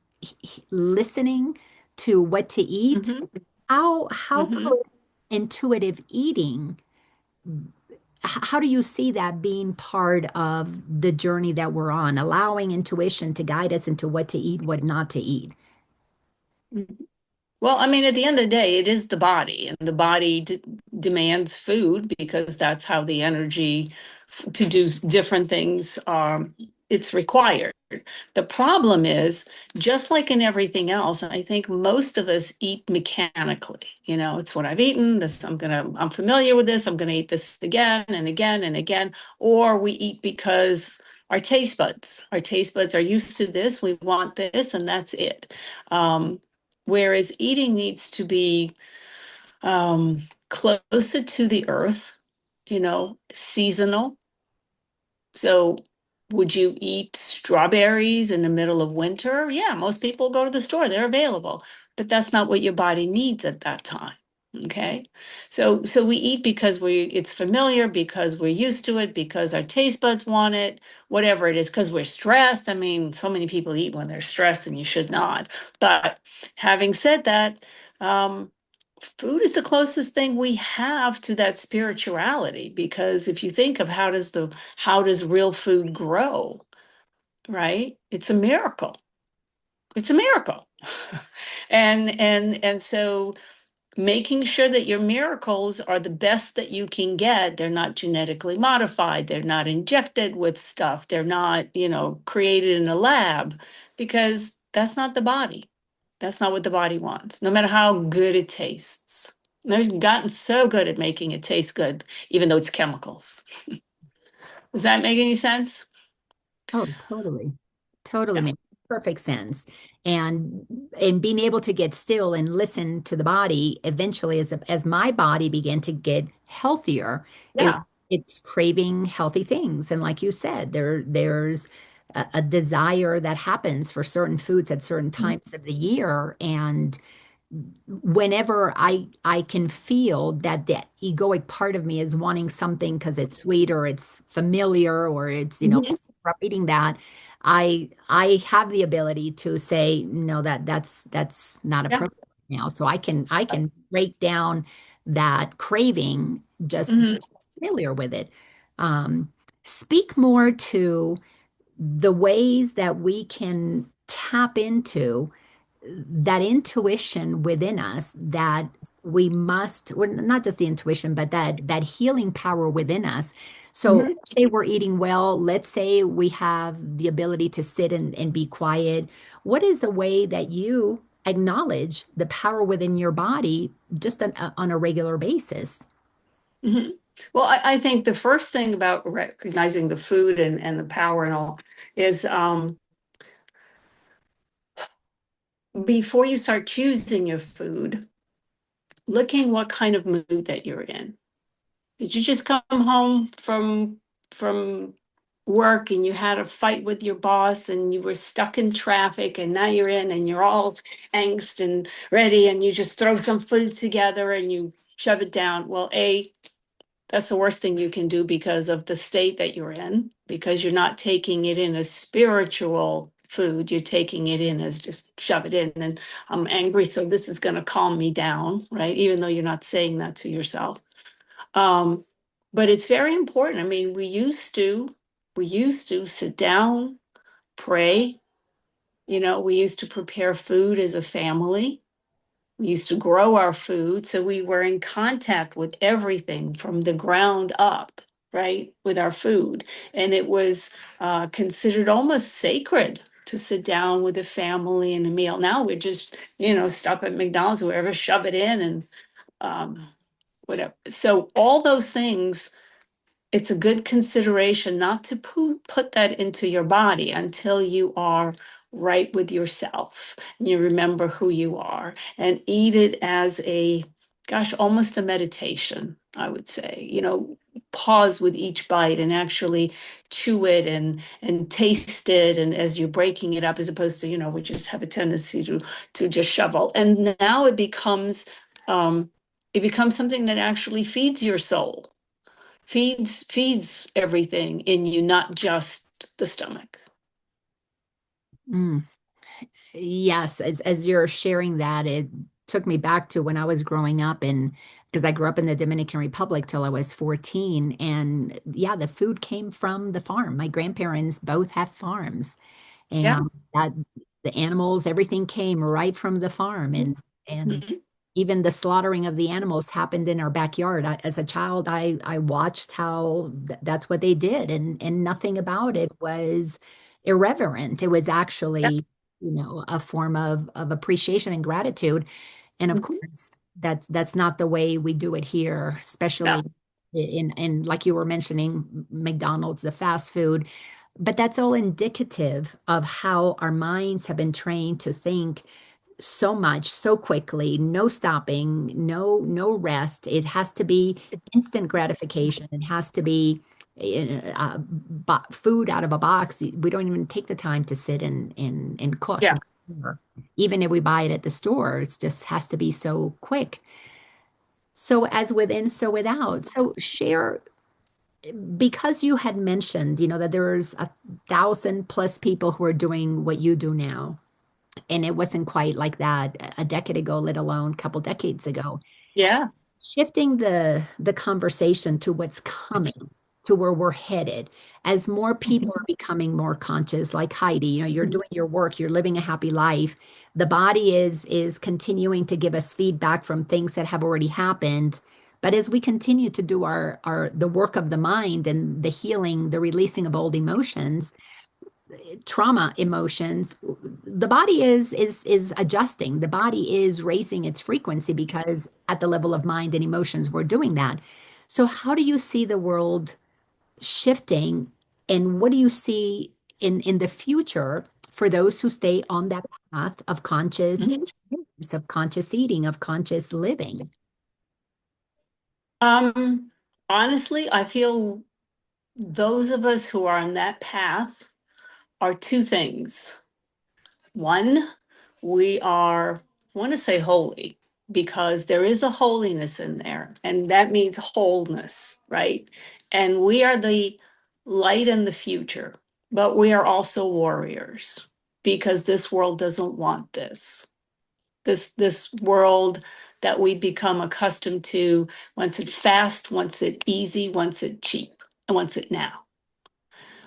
listening to what to eat. hmm How hmm could intuitive eating, how do you see that being part of the journey that we're on, allowing intuition to guide us into what to eat, what not to eat? Well, I mean, at the end of the day, it is the body, and the body demands food because that's how the energy to do different things, it's required. The problem is, just like in everything else, I think most of us eat mechanically. It's what I've eaten. I'm familiar with this. I'm gonna eat this again and again and again. Or we eat because our taste buds are used to this. We want this, and that's it. Whereas eating needs to be closer to the earth, seasonal. So would you eat strawberries in the middle of winter? Yeah, most people go to the store, they're available, but that's not what your body needs at that time. Okay. So we eat because it's familiar, because we're used to it, because our taste buds want it, whatever it is, because we're stressed. I mean, so many people eat when they're stressed and you should not. But having said that, food is the closest thing we have to that spirituality, because if you think of how does real food grow, right? It's a miracle. It's a miracle. And so making sure that your miracles are the best that you can get. They're not genetically modified, they're not injected with stuff, they're not, created in a lab, because that's not the body. That's not what the body wants, no matter how good it tastes. They've gotten so good at making it taste good, even though it's chemicals. Does that make any sense? Oh, totally. Totally Yeah. makes perfect sense. And being able to get still and listen to the body eventually, as my body began to get healthier, it Yeah. it's craving healthy things. And like you said, there's a desire that happens for certain foods at certain times of the year. And whenever I can feel that egoic part of me is wanting something because it's sweet or it's familiar or it's Mhm. eating that, I have the ability to say no, that's not Yeah. appropriate now. So I can break down that craving, just Mhm. familiar with it. Um, Speak more to the ways that we can tap into that intuition within us, that we must, well, not just the intuition, but that healing power within us. So Mhm. say we're eating well, let's say we have the ability to sit and be quiet. What is a way that you acknowledge the power within your body just on a regular basis? Mhm. Well, I think the first thing about recognizing the food and the power and all is, before you start choosing your food, looking what kind of mood that you're in. Did you just come home from work and you had a fight with your boss and you were stuck in traffic, and now you're in and you're all angst and ready, and you just throw some food together and you shove it down? Well, that's the worst thing you can do, because of the state that you're in, because you're not taking it in as spiritual food. You're taking it in as just shove it in, and I'm angry, so this is going to calm me down, right? Even though you're not saying that to yourself. Um, but it's very important. I mean, we used to sit down, pray. We used to prepare food as a family. We used to grow our food, so we were in contact with everything from the ground up, right, with our food. And it was considered almost sacred to sit down with a family and a meal. Now we're just, stop at McDonald's, wherever, shove it in, and um, whatever. So all those things, it's a good consideration not to put that into your body until you are right with yourself and you remember who you are, and eat it as almost a meditation, I would say. Pause with each bite and actually chew it and taste it, and as you're breaking it up, as opposed to, we just have a tendency to just shovel. And now it becomes something that actually feeds your soul, feeds everything in you, not just the stomach. Mm. Yes, as you're sharing that, it took me back to when I was growing up, and because I grew up in the Dominican Republic till I was 14. And yeah, the food came from the farm. My grandparents both have farms, Yeah. and that the animals, everything came right from the farm. And Mhm. even the slaughtering of the animals happened in our backyard. As a child, I watched how that's what they did, and nothing about it was irreverent. It was Yeah. actually, a form of appreciation and gratitude. And of Mhm. course, that's not the way we do it here, No. especially in like you were mentioning, McDonald's, the fast food. But that's all indicative of how our minds have been trained to think so much so quickly, no stopping, no rest. It has to be instant gratification. It has to be food out of a box. We don't even take the time to sit and cook. Yeah. Even if we buy it at the store, it just has to be so quick. So as within, so without. So share, because you had mentioned, that there's 1,000+ people who are doing what you do now, and it wasn't quite like that a decade ago, let alone a couple decades ago. Yeah. Shifting the conversation to what's coming, to where we're headed, as more people are becoming more conscious, like Heidi, you're doing your work, you're living a happy life. The body is continuing to give us feedback from things that have already happened. But as we continue to do our the work of the mind and the healing, the releasing of old emotions, trauma emotions, the body is adjusting. The body is raising its frequency, because at the level of mind and emotions we're doing that. So how do you see the world shifting, and what do you see in the future for those who stay on that path of conscious Mhm. subconscious eating, of conscious living? Um, Honestly, I feel those of us who are on that path are two things. One, we are, I want to say holy, because there is a holiness in there, and that means wholeness, right? And we are the light in the future, but we are also warriors, because this world doesn't want this. This world that we become accustomed to wants it fast, wants it easy, wants it cheap, and wants it now,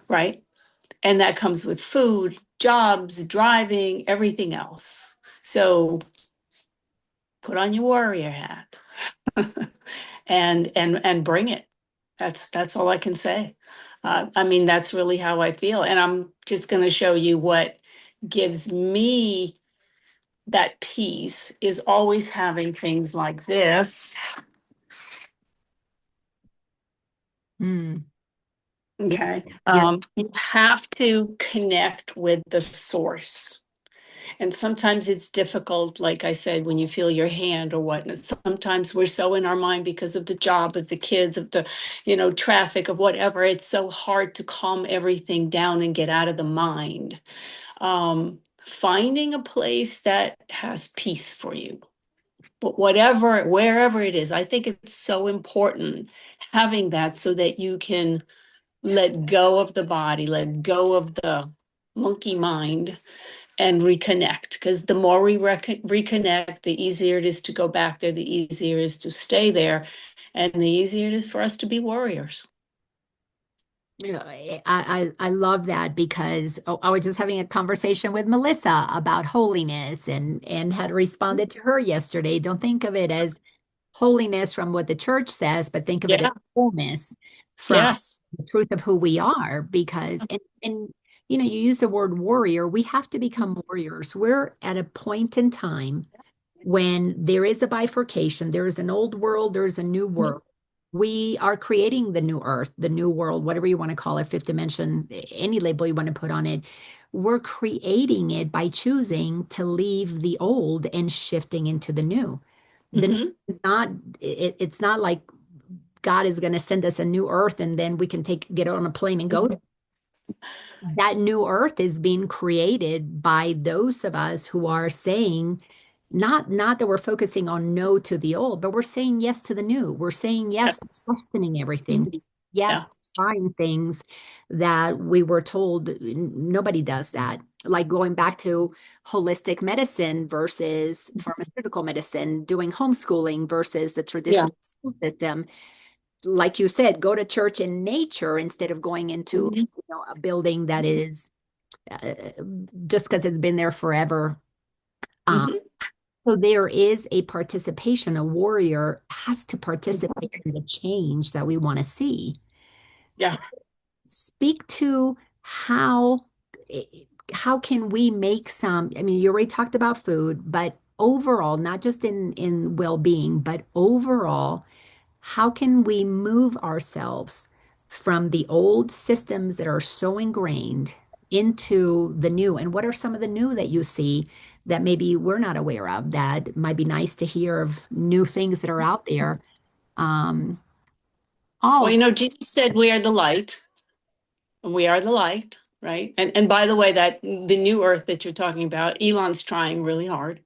right? And that comes with food, jobs, driving, everything else. So put on your warrior hat and bring it. That's all I can say. I mean, that's really how I feel. And I'm just going to show you what gives me that peace is always having things like this. Mm. Okay. Yeah. You have to connect with the source. And sometimes it's difficult, like I said, when you feel your hand or whatnot. Sometimes we're so in our mind because of the job, of the kids, of the, traffic, of whatever. It's so hard to calm everything down and get out of the mind. Finding a place that has peace for you, but whatever, wherever it is, I think it's so important having that so that you can let go of the body, let go of the monkey mind, and reconnect. Because the more we reconnect, the easier it is to go back there, the easier it is to stay there, and the easier it is for us to be warriors. I love that, because I was just having a conversation with Melissa about holiness, and had responded to her yesterday. Don't think of it as holiness from what the church says, but think of it as Yeah. wholeness from Yes. the truth of who we are. Because and you use the word warrior. We have to become warriors. We're at a point in time when there is a bifurcation. There is an old world, there's a new world. We are creating the new earth, the new world, whatever you want to call it, fifth dimension, any label you want to put on it. We're creating it by choosing to leave the old and shifting into the new. The new Hmm. is not, it's not like God is going to send us a new earth and then we can get on a plane and go. That new earth is being created by those of us who are saying, not that we're focusing on no to the old, but we're saying yes to the new. We're saying yes to Yes. questioning everything. Yes Yeah. to trying things that we were told nobody does that. Like going back to holistic medicine versus pharmaceutical medicine, doing homeschooling versus the Yeah. traditional school system. Like you said, go to church in nature instead of going into Mhm. a building that is uh, just because it's been there forever. Um, Mhm. so there is a participation. A warrior has to participate in the change that we want to see. Yeah. So speak to how how can we make some, I mean, you already talked about food, but overall, not just in well-being, but overall, how can we move ourselves from the old systems that are so ingrained into the new? And what are some of the new that you see that maybe we're not aware of that might be nice to hear of new things that are out there? Um, Well, also, Jesus said we are the light, and we are the light, right? And by the way, that the new earth that you're talking about, Elon's trying really hard.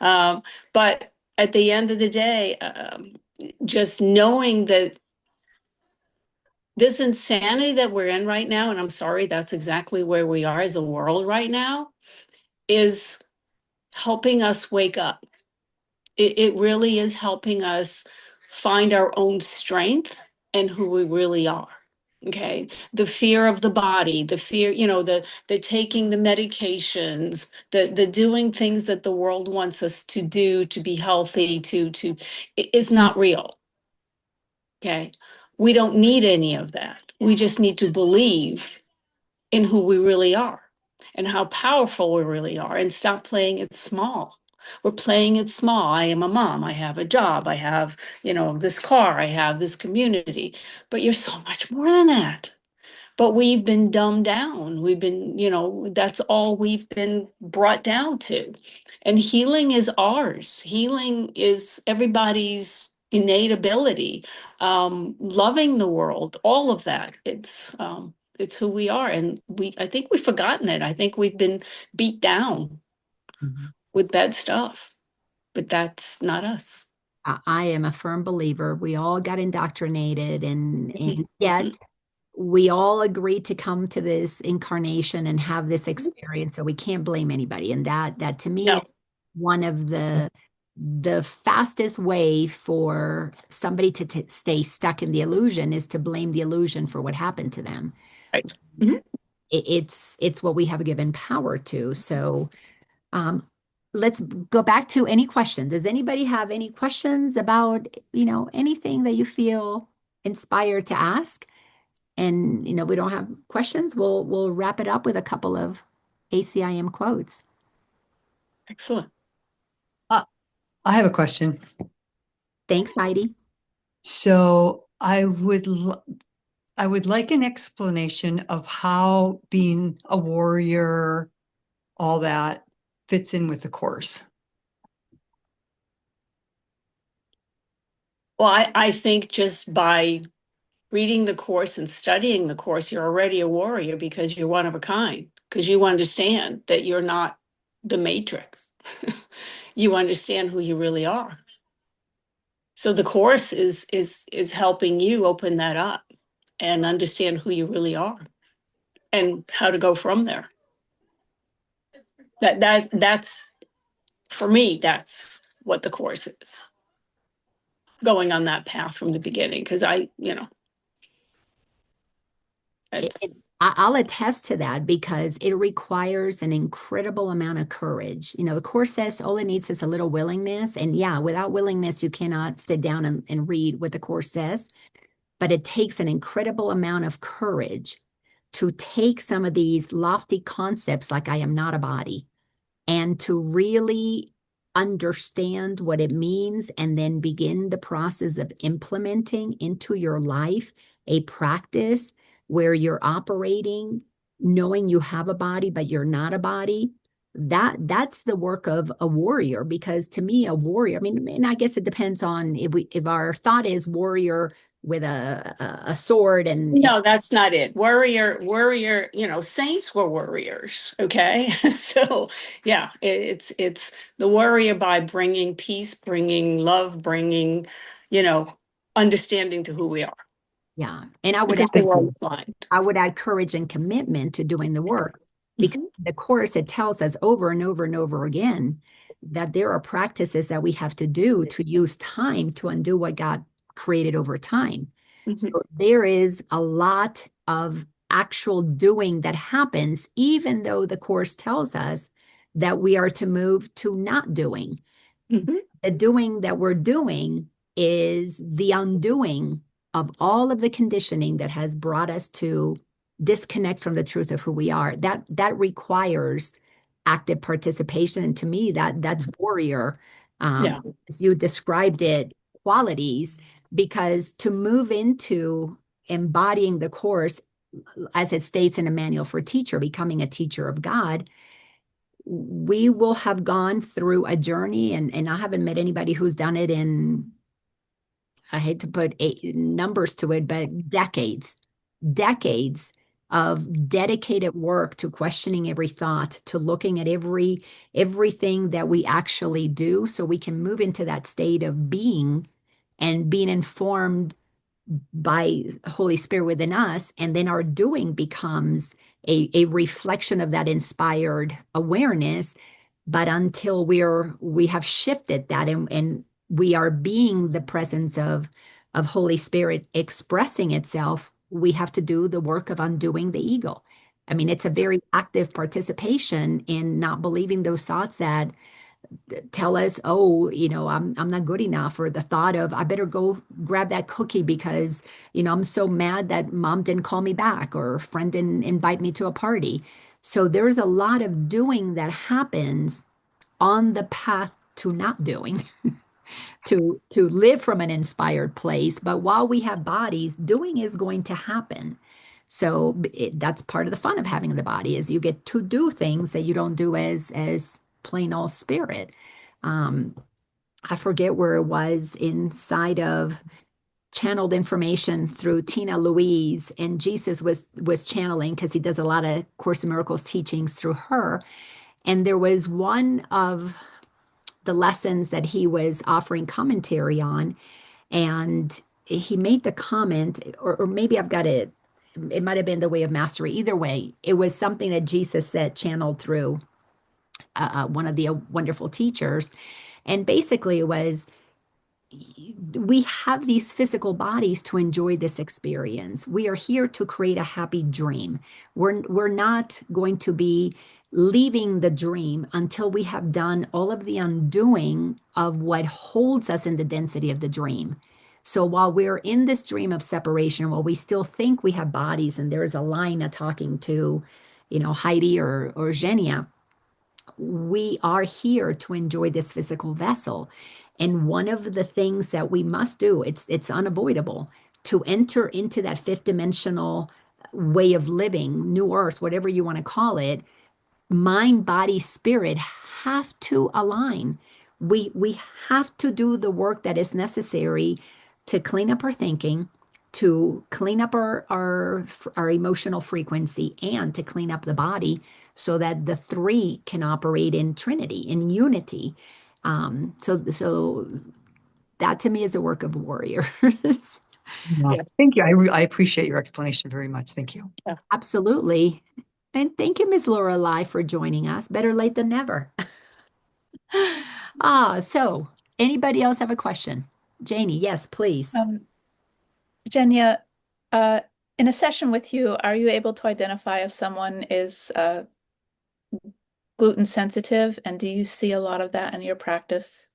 um, but at the end of the day, just knowing that this insanity that we're in right now, and I'm sorry, that's exactly where we are as a world right now, is helping us wake up. It really is helping us find our own strength and who we really are. Okay. The fear of the body, the fear, the taking the medications, the doing things that the world wants us to do to be healthy, is not real. Okay. We don't need any of that. We just need to believe in who we really are and how powerful we really are and stop playing it small. We're playing it small. I am a mom. I have a job. I have, this car. I have this community. But you're so much more than that. But we've been dumbed down. We've been, that's all we've been brought down to. And healing is ours. Healing is everybody's innate ability. Loving the world, all of that. It's who we are. And I think we've forgotten it. I think we've been beat down with bad stuff, but that's not us. I am a firm believer. We all got indoctrinated, and yet we all agreed to come to this incarnation and have this experience. So we can't blame anybody. And that to me No. is one of the fastest way for somebody to stay stuck in the illusion is to blame the illusion for what happened to them. Right. Mhm. It's what we have given power to. So let's go back to any questions. Does anybody have any questions about, anything that you feel inspired to ask? And, we don't have questions. We'll wrap it up with a couple of ACIM quotes. Excellent. I have a question. Thanks, Heidi. So I would like an explanation of how being a warrior, all that fits in with the course. Well, I think just by reading the course and studying the course, you're already a warrior because you're one of a kind, because you understand that you're not the matrix. You understand who you really are. So the course is helping you open that up and understand who you really are and how to go from there. That's for me, that's what the course is. Going on that path from the beginning, because I'll attest to that because it requires an incredible amount of courage. The course says all it needs is a little willingness. And yeah, without willingness, you cannot sit down and read what the course says. But it takes an incredible amount of courage to take some of these lofty concepts like I am not a body and to really understand what it means and then begin the process of implementing into your life a practice where you're operating knowing you have a body but you're not a body. That's the work of a warrior, because to me a warrior, I mean, and I guess it depends on if our thought is warrior with a sword and no, that's not it. Warrior, saints were warriors. Okay. So yeah, it's the warrior by bringing peace, bringing love, bringing, understanding to who we are. yeah. And I would Because the world is blind. I would add courage and commitment to doing the work, because the course, it tells us over and over and over again that there are practices that we have to do to use time to undo what God created over time. So there is a lot of actual doing that happens, even though the course tells us that we are to move to not doing. The doing that we're doing is the undoing of all of the conditioning that has brought us to disconnect from the truth of who we are. That requires active participation. And to me, that's warrior, Yeah. as you described it, qualities, because to move into embodying the course, as it states in a manual for a teacher, becoming a teacher of God, we will have gone through a journey, and I haven't met anybody who's done it in, I hate to put numbers to it, but decades of dedicated work to questioning every thought, to looking at everything that we actually do, so we can move into that state of being and being informed by Holy Spirit within us. And then our doing becomes a reflection of that inspired awareness. But until we have shifted that, and we are being the presence of Holy Spirit expressing itself, we have to do the work of undoing the ego. I mean, it's a very active participation in not believing those thoughts that tell us, oh, I'm not good enough, or the thought of I better go grab that cookie because, I'm so mad that mom didn't call me back or a friend didn't invite me to a party. So there's a lot of doing that happens on the path to not doing, to live from an inspired place. But while we have bodies, doing is going to happen. So that's part of the fun of having the body, is you get to do things that you don't do as plain old spirit. I forget where it was inside of channeled information through Tina Louise, and Jesus was channeling, because he does a lot of Course in Miracles teachings through her. And there was one of the lessons that he was offering commentary on, and he made the comment, or maybe I've got it might have been the Way of Mastery. Either way, it was something that Jesus said, channeled through one of the wonderful teachers. And basically it was, we have these physical bodies to enjoy this experience. We are here to create a happy dream. We're not going to be leaving the dream until we have done all of the undoing of what holds us in the density of the dream. So while we're in this dream of separation, while we still think we have bodies, and there's a Laina talking to, Heidi or Jenya, we are here to enjoy this physical vessel. And one of the things that we must do, it's unavoidable, to enter into that fifth dimensional way of living, new earth, whatever you want to call it, mind, body, spirit have to align. We have to do the work that is necessary to clean up our thinking, to clean up our emotional frequency, and to clean up the body, so that the three can operate in trinity, in unity. So that to me is the work of warriors. Yes. Thank you. I appreciate your explanation very much. Thank you. Absolutely. And thank you, Ms. Lorelei, for joining us. Better late than never. So anybody else have a question? Janie, yes, please. Jenya, uh, in a session with you, are you able to identify if someone is gluten sensitive, and do you see a lot of that in your practice?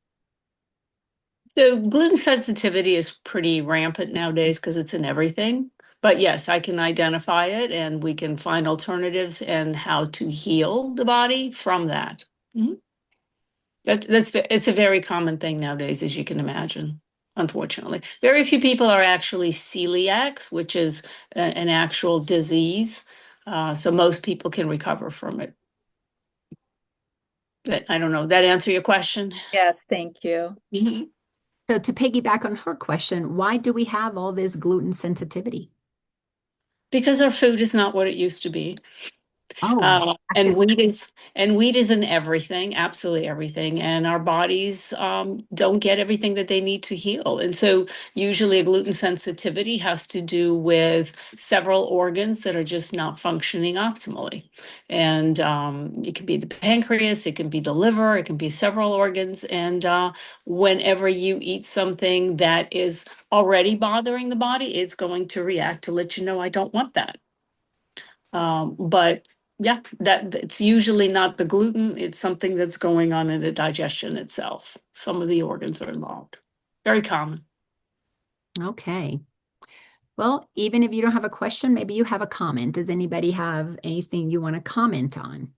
So gluten sensitivity is pretty rampant nowadays because it's in everything. But yes, I can identify it, and we can find alternatives and how to heal the body from that. Mhm. It's a very common thing nowadays, as you can imagine. Unfortunately, very few people are actually celiacs, which is an actual disease. So most people can recover from it. I don't know. That answer your question? Yes, thank you. Mhm. So to piggyback on her question, why do we have all this gluten sensitivity? Because our food is not what it used to be. Oh, And wheat is in everything, absolutely everything. And our bodies don't get everything that they need to heal. And so usually a gluten sensitivity has to do with several organs that are just not functioning optimally. And it can be the pancreas, it can be the liver, it can be several organs. And whenever you eat something that is already bothering the body, it's going to react to let you know, I don't want that. But yeah, that it's usually not the gluten, it's something that's going on in the digestion itself. Some of the organs are involved. Very common. okay. Well, even if you don't have a question, maybe you have a comment. Does anybody have anything you want to comment on?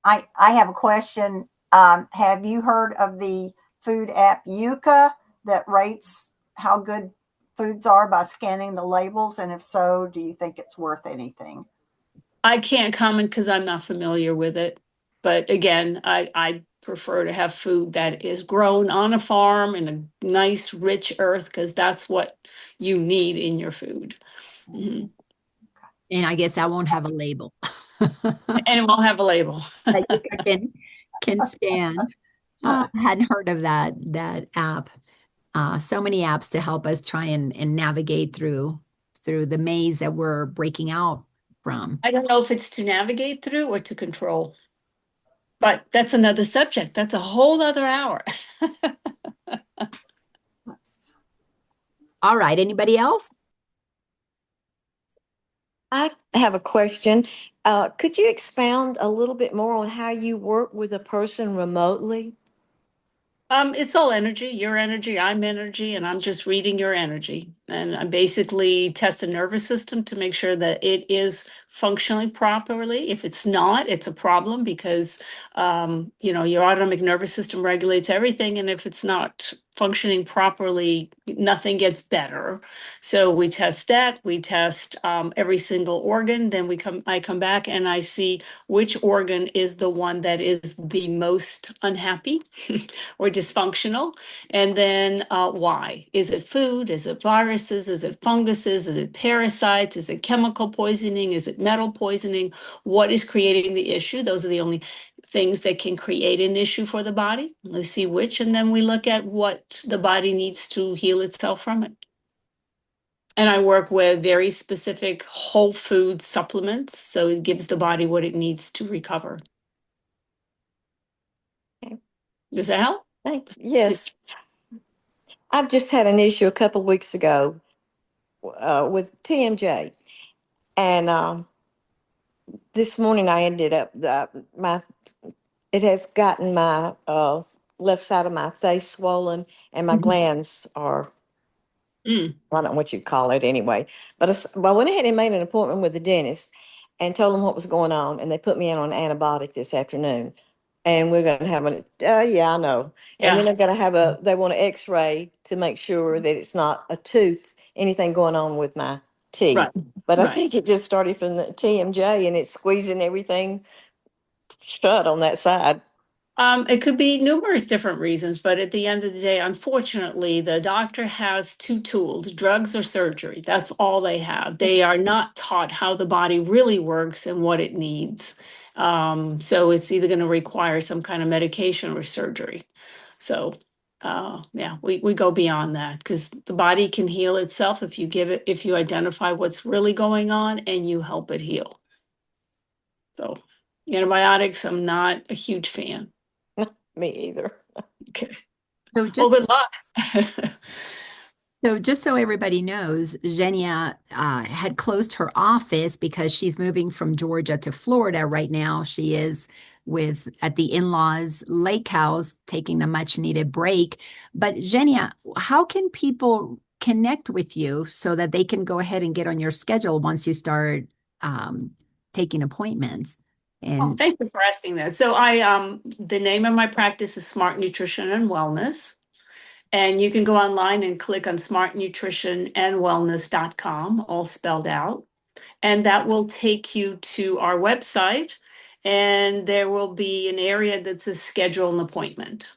I have a question. Have you heard of the food app Yuka that rates how good foods are by scanning the labels? And if so, do you think it's worth anything? I can't comment because I'm not familiar with it. But again, I prefer to have food that is grown on a farm in a nice, rich earth because that's what you need in your food. Mhm. And I guess I won't have a label. And it won't have a label. That you can scan. I hadn't heard of that app. So many apps to help us try and navigate through the maze that we're breaking out from. I don't know if it's to navigate through or to control, but that's another subject. That's a whole other hour. All right, anybody else? I have a question. Could you expound a little bit more on how you work with a person remotely? It's all energy, your energy, I'm energy, and I'm just reading your energy. And I basically test the nervous system to make sure that it is functioning properly. If it's not, it's a problem because your autonomic nervous system regulates everything. And if it's not functioning properly, nothing gets better. So we test that, we test every single organ, then I come back and I see which organ is the one that is the most unhappy or dysfunctional, and then why? Is it food? Is it viruses? Is it funguses? Is it parasites? Is it chemical poisoning? Is it metal poisoning? What is creating the issue? Those are the only things that can create an issue for the body. We see which, and then we look at what the body needs to heal itself from it. And I work with very specific whole food supplements, so it gives the body what it needs to recover. Okay. Does that help? Thanks. Yes. I've just had an issue a couple weeks ago with TMJ. And this morning I ended up, it has gotten my left side of my face swollen, and my glands are, Mm. I don't know what you call it anyway. But I went ahead and made an appointment with the dentist and told them what was going on. And they put me in on an antibiotic this afternoon. And we're going to have yeah, I know. And then Yeah, they're going to they want an x-ray to make sure that it's not a tooth, anything going on with my teeth. right, But I right. think it just started from the TMJ, and it's squeezing everything shut on that side. It could be numerous different reasons, but at the end of the day, unfortunately, the doctor has two tools, drugs or surgery. That's all they have. They are not taught how the body really works and what it needs. So it's either going to require some kind of medication or surgery. So yeah, we go beyond that because the body can heal itself if you identify what's really going on and you help it heal. So antibiotics, I'm not a huge fan. Me either. Okay. So Well, just good luck. So just so everybody knows, Jenya had closed her office because she's moving from Georgia to Florida right now. She is at the in-laws lake house taking a much needed break. But Jenya, how can people connect with you so that they can go ahead and get on your schedule once you start taking appointments? Oh, And thank you for asking that. So the name of my practice is Smart Nutrition and Wellness. And you can go online and click on smartnutritionandwellness.com, all spelled out. And that will take you to our website. And there will be an area that says schedule an appointment.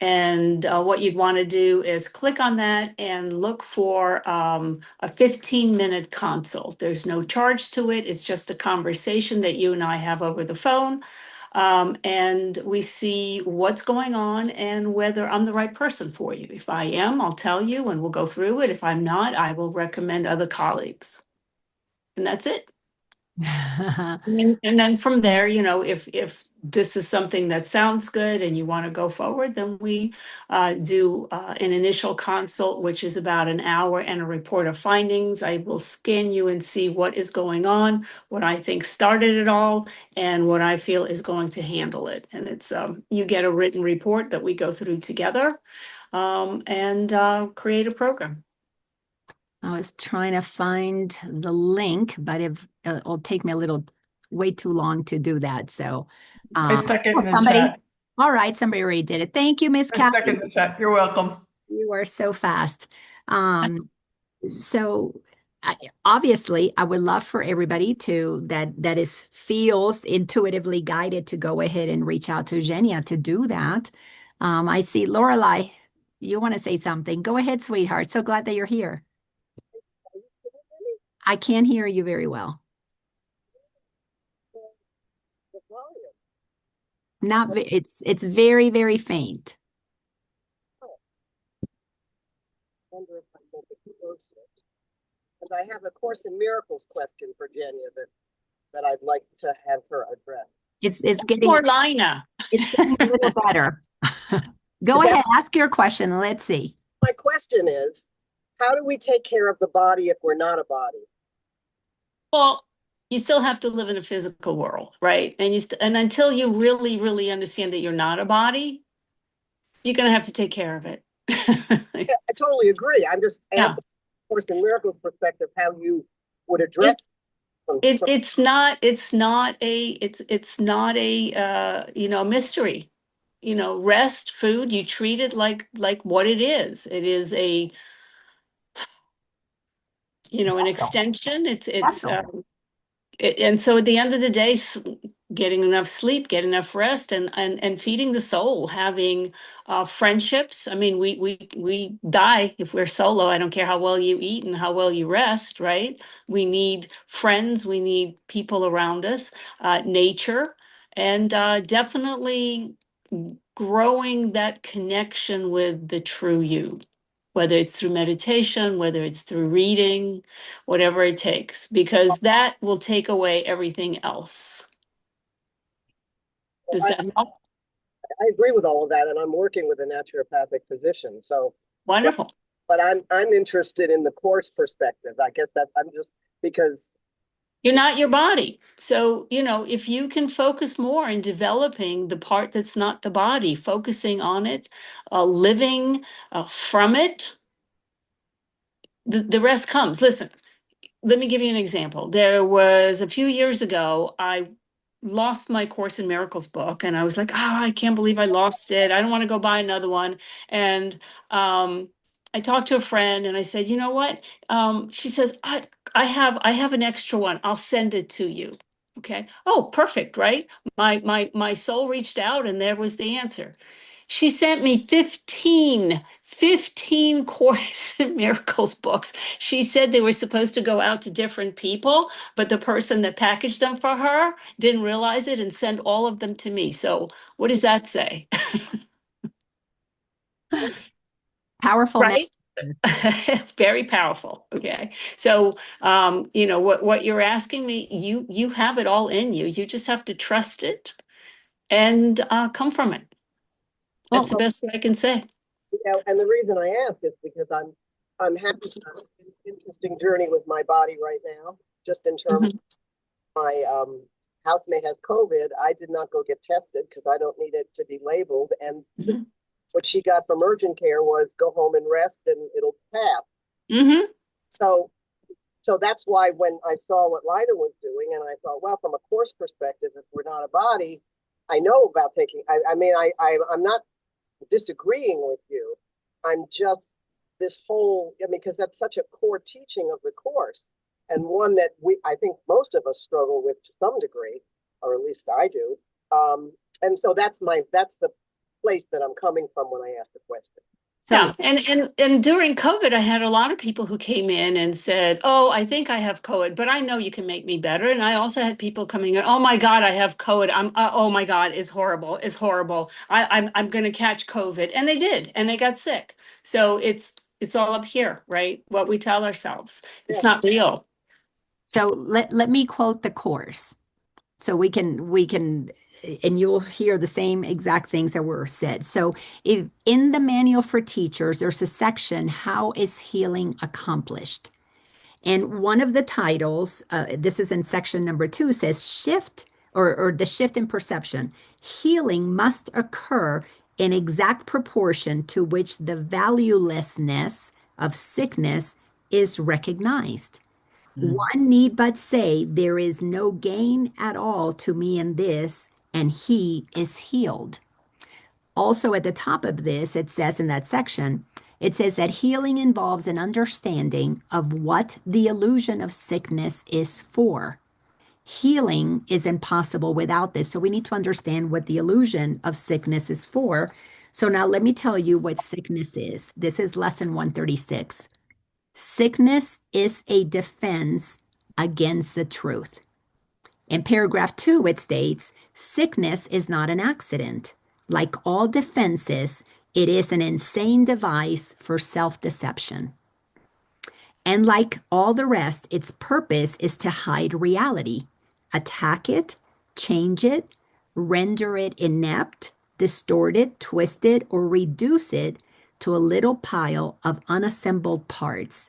And what you'd want to do is click on that and look for a 15-minute consult. There's no charge to it. It's just a conversation that you and I have over the phone. And we see what's going on and whether I'm the right person for you. If I am, I'll tell you and we'll go through it. If I'm not, I will recommend other colleagues. And that's it. And then from there, if this is something that sounds good and you want to go forward, then we do an initial consult, which is about an hour, and a report of findings. I will scan you and see what is going on, what I think started it all, and what I feel is going to handle it. And it's you get a written report that we go through together and create a program. I was trying to find the link, but it'll take me way too long to do that. So, I stuck it oh, in the somebody, chat. all right, somebody already did it. Thank you, Miss I stuck it Kathy. in the chat. You're welcome. You are so fast. Um, so obviously, I would love for everybody that is feels intuitively guided to go ahead and reach out to Jenya to do that. I see Lorelai, you want to say something? Go ahead, sweetheart. So glad that you're here. I can't hear you very well. Not it's very, very faint. Wonder if I make it closer. And I have a Course in Miracles question for Jenya that I'd like to have her address. It's It's getting more Laina. it's getting a little better. Go ahead, ask your question. Let's see. My question is, how do we take care of the body if we're not a body? Well, you still have to live in a physical world, right? And until you really, really understand that you're not a body, you're going to have to take care of it. Yeah, I totally agree. I'm just Yeah. asking Course in Miracles perspective how you would address It's not a mystery. Rest, food, you treat it like what it is. It is an extension. And so at the end of the day, getting enough sleep, getting enough rest, and feeding the soul, having friendships. I mean, we die if we're solo. I don't care how well you eat and how well you rest, right? We need friends. We need people around us, nature, and definitely growing that connection with the true you, whether it's through meditation, whether it's through reading, whatever it takes, because that will take away everything else. Does that help? I agree with all of that, and I'm working with a naturopathic physician. So Wonderful. but I'm interested in the Course perspective. I guess that I'm just because You're not your body. So, if you can focus more in developing the part that's not the body, focusing on it, living from it, the rest comes. Listen, let me give you an example. There was a few years ago, I lost my Course in Miracles book, and I was like, oh, I can't believe I lost it. I don't want to go buy another one. And I talked to a friend, and I said, you know what? She says, I have an extra one. I'll send it to you. Okay. Oh, perfect, right? My soul reached out, and there was the answer. She sent me 15 Course in Miracles books. She said they were supposed to go out to different people, but the person that packaged them for her didn't realize it and sent all of them to me. So what does that say? Powerful Right? Very powerful. Okay. So, what you're asking me, you have it all in you. You just have to trust it and come from it. That's the best I can say. and the reason I ask is because I'm having an interesting journey with my body right now, just in terms of my housemate has COVID. I did not go get tested because I don't need it to be labeled. And what she got from urgent care was go home and rest and it'll pass. So that's why when I saw what Laina was doing, and I thought, well, from a Course perspective, if we're not a body, I know about taking. I'm not disagreeing with you. I'm just this whole. Because that's such a core teaching of the Course, and one that I think most of us struggle with to some degree, or at least I do. And so that's the place that I'm coming from when I ask the question. Yeah, and during COVID, I had a lot of people who came in and said, "Oh, I think I have COVID, but I know you can make me better." And I also had people coming in, "Oh my God, I have COVID. Oh my God, it's horrible. It's horrible. I'm going to catch COVID," and they did, and they got sick. So it's all up here, right? What we tell ourselves. It's not real. So let me quote the Course. So we can, and you'll hear the same exact things that were said. So if in the manual for teachers, there's a section, How is Healing Accomplished? And one of the titles, this is in section number 2, says shift or the shift in perception. Healing must occur in exact proportion to which the valuelessness of sickness is recognized. One need but say, there is no gain at all to me in this, and he is healed. Also, at the top of this, it says in that section, it says that healing involves an understanding of what the illusion of sickness is for. Healing is impossible without this. So we need to understand what the illusion of sickness is for. So now let me tell you what sickness is. This is lesson 136. Sickness is a defense against the truth. In paragraph 2, it states, sickness is not an accident. Like all defenses, it is an insane device for self-deception. And like all the rest, its purpose is to hide reality, attack it, change it, render it inept, distort it, twist it, or reduce it to a little pile of unassembled parts.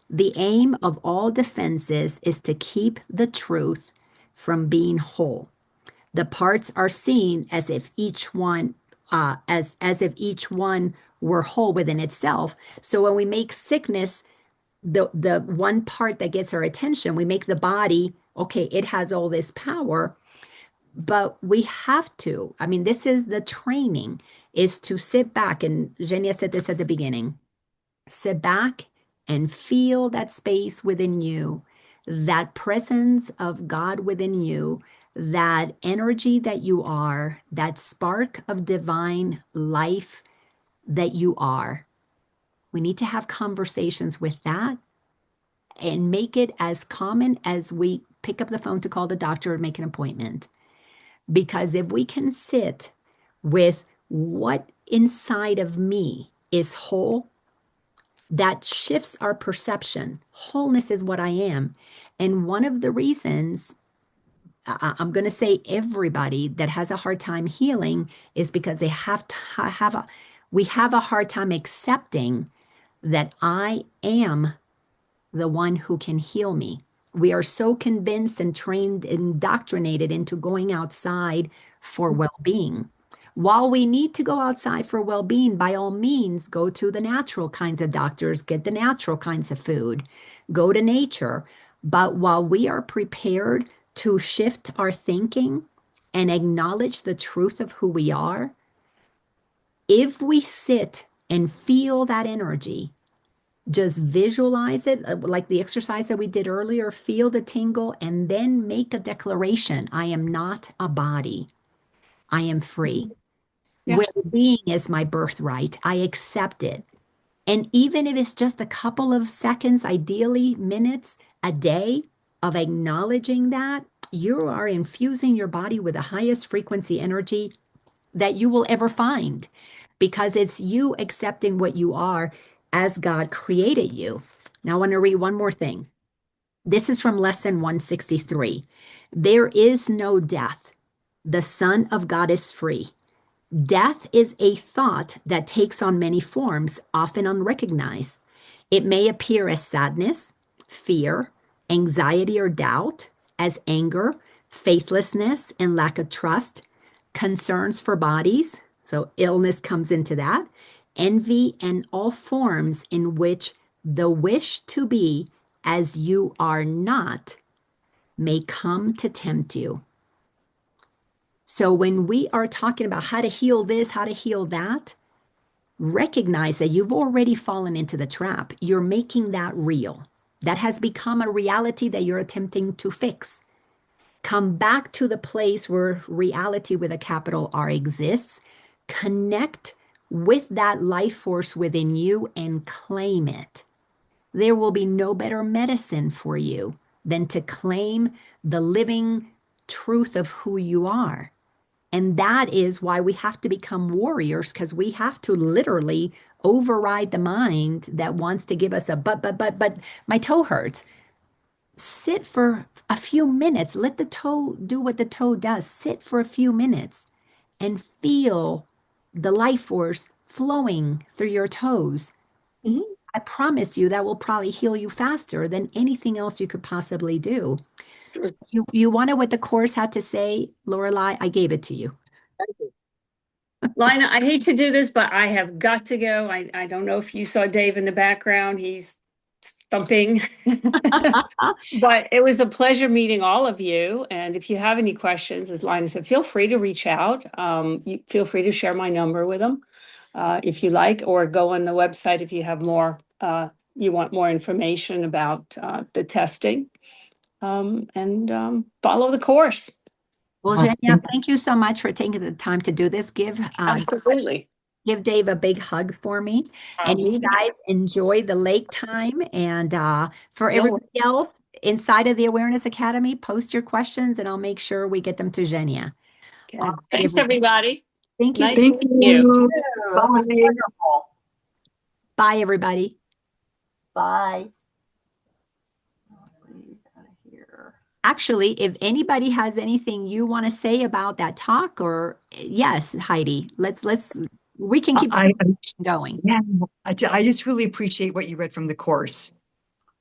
The aim of all defenses is to keep the truth from being whole. The parts are seen as if each one as if each one were whole within itself. So when we make sickness the one part that gets our attention, we make the body, okay, it has all this power, but we have to. I mean, this is the training, is to sit back, and Jenya said this at the beginning. Sit back and feel that space within you, that presence of God within you, that energy that you are, that spark of divine life that you are. We need to have conversations with that and make it as common as we pick up the phone to call the doctor and make an appointment. Because if we can sit with what inside of me is whole, that shifts our perception. Wholeness is what I am. And one of the reasons I'm going to say everybody that has a hard time healing is because they we have a hard time accepting that I am the one who can heal me. We are so convinced and trained, indoctrinated into going outside for well-being. While we need to go outside for well-being, by all means, go to the natural kinds of doctors, get the natural kinds of food, go to nature. But while we are prepared to shift our thinking and acknowledge the truth of who we are, if we sit and feel that energy, just visualize it, like the exercise that we did earlier, feel the tingle, and then make a declaration. I am not a body. I am free. Yeah. Well-being is my birthright. I accept it. And even if it's just a couple of seconds, ideally minutes a day of acknowledging that, you are infusing your body with the highest frequency energy that you will ever find, because it's you accepting what you are as God created you. Now, I want to read one more thing. This is from lesson 163. There is no death. The Son of God is free. Death is a thought that takes on many forms, often unrecognized. It may appear as sadness, fear, anxiety or doubt, as anger, faithlessness and lack of trust, concerns for bodies, so illness comes into that, envy, and all forms in which the wish to be as you are not may come to tempt you. So when we are talking about how to heal this, how to heal that, recognize that you've already fallen into the trap. You're making that real. That has become a reality that you're attempting to fix. Come back to the place where reality with a capital R exists. Connect with that life force within you and claim it. There will be no better medicine for you than to claim the living truth of who you are. And that is why we have to become warriors, because we have to literally override the mind that wants to give us a but my toe hurts. Sit for a few minutes. Let the toe do what the toe does. Sit for a few minutes and feel the life force flowing through your toes. Mhm. I promise you that will probably heal you faster than anything else you could possibly do. Sure. So you wanted what the course had to say, Lorelei? I gave it to you. Thank you. Laina, I hate to do this, but I have got to go. I don't know if you saw Dave in the background. He's thumping. But it was a pleasure meeting all of you. And if you have any questions, as Laina said, feel free to reach out. You feel free to share my number with them if you like, or go on the website if you have more, you want more information about the testing. And follow the course. Well, Jenya, thank you so much for taking the time to do this. Absolutely. Give Dave a big hug for me. And you guys enjoy the lake time. And for everybody else inside of the Awareness Academy, post your questions and I'll make sure we get them to Jenya. Okay. Thanks, everybody. Thank you. Nice to meet you. That was wonderful. Bye, everybody. Bye. Actually, if anybody has anything you want to say about that talk, or yes, Heidi, we can keep going. Yeah, I just really appreciate what you read from the course.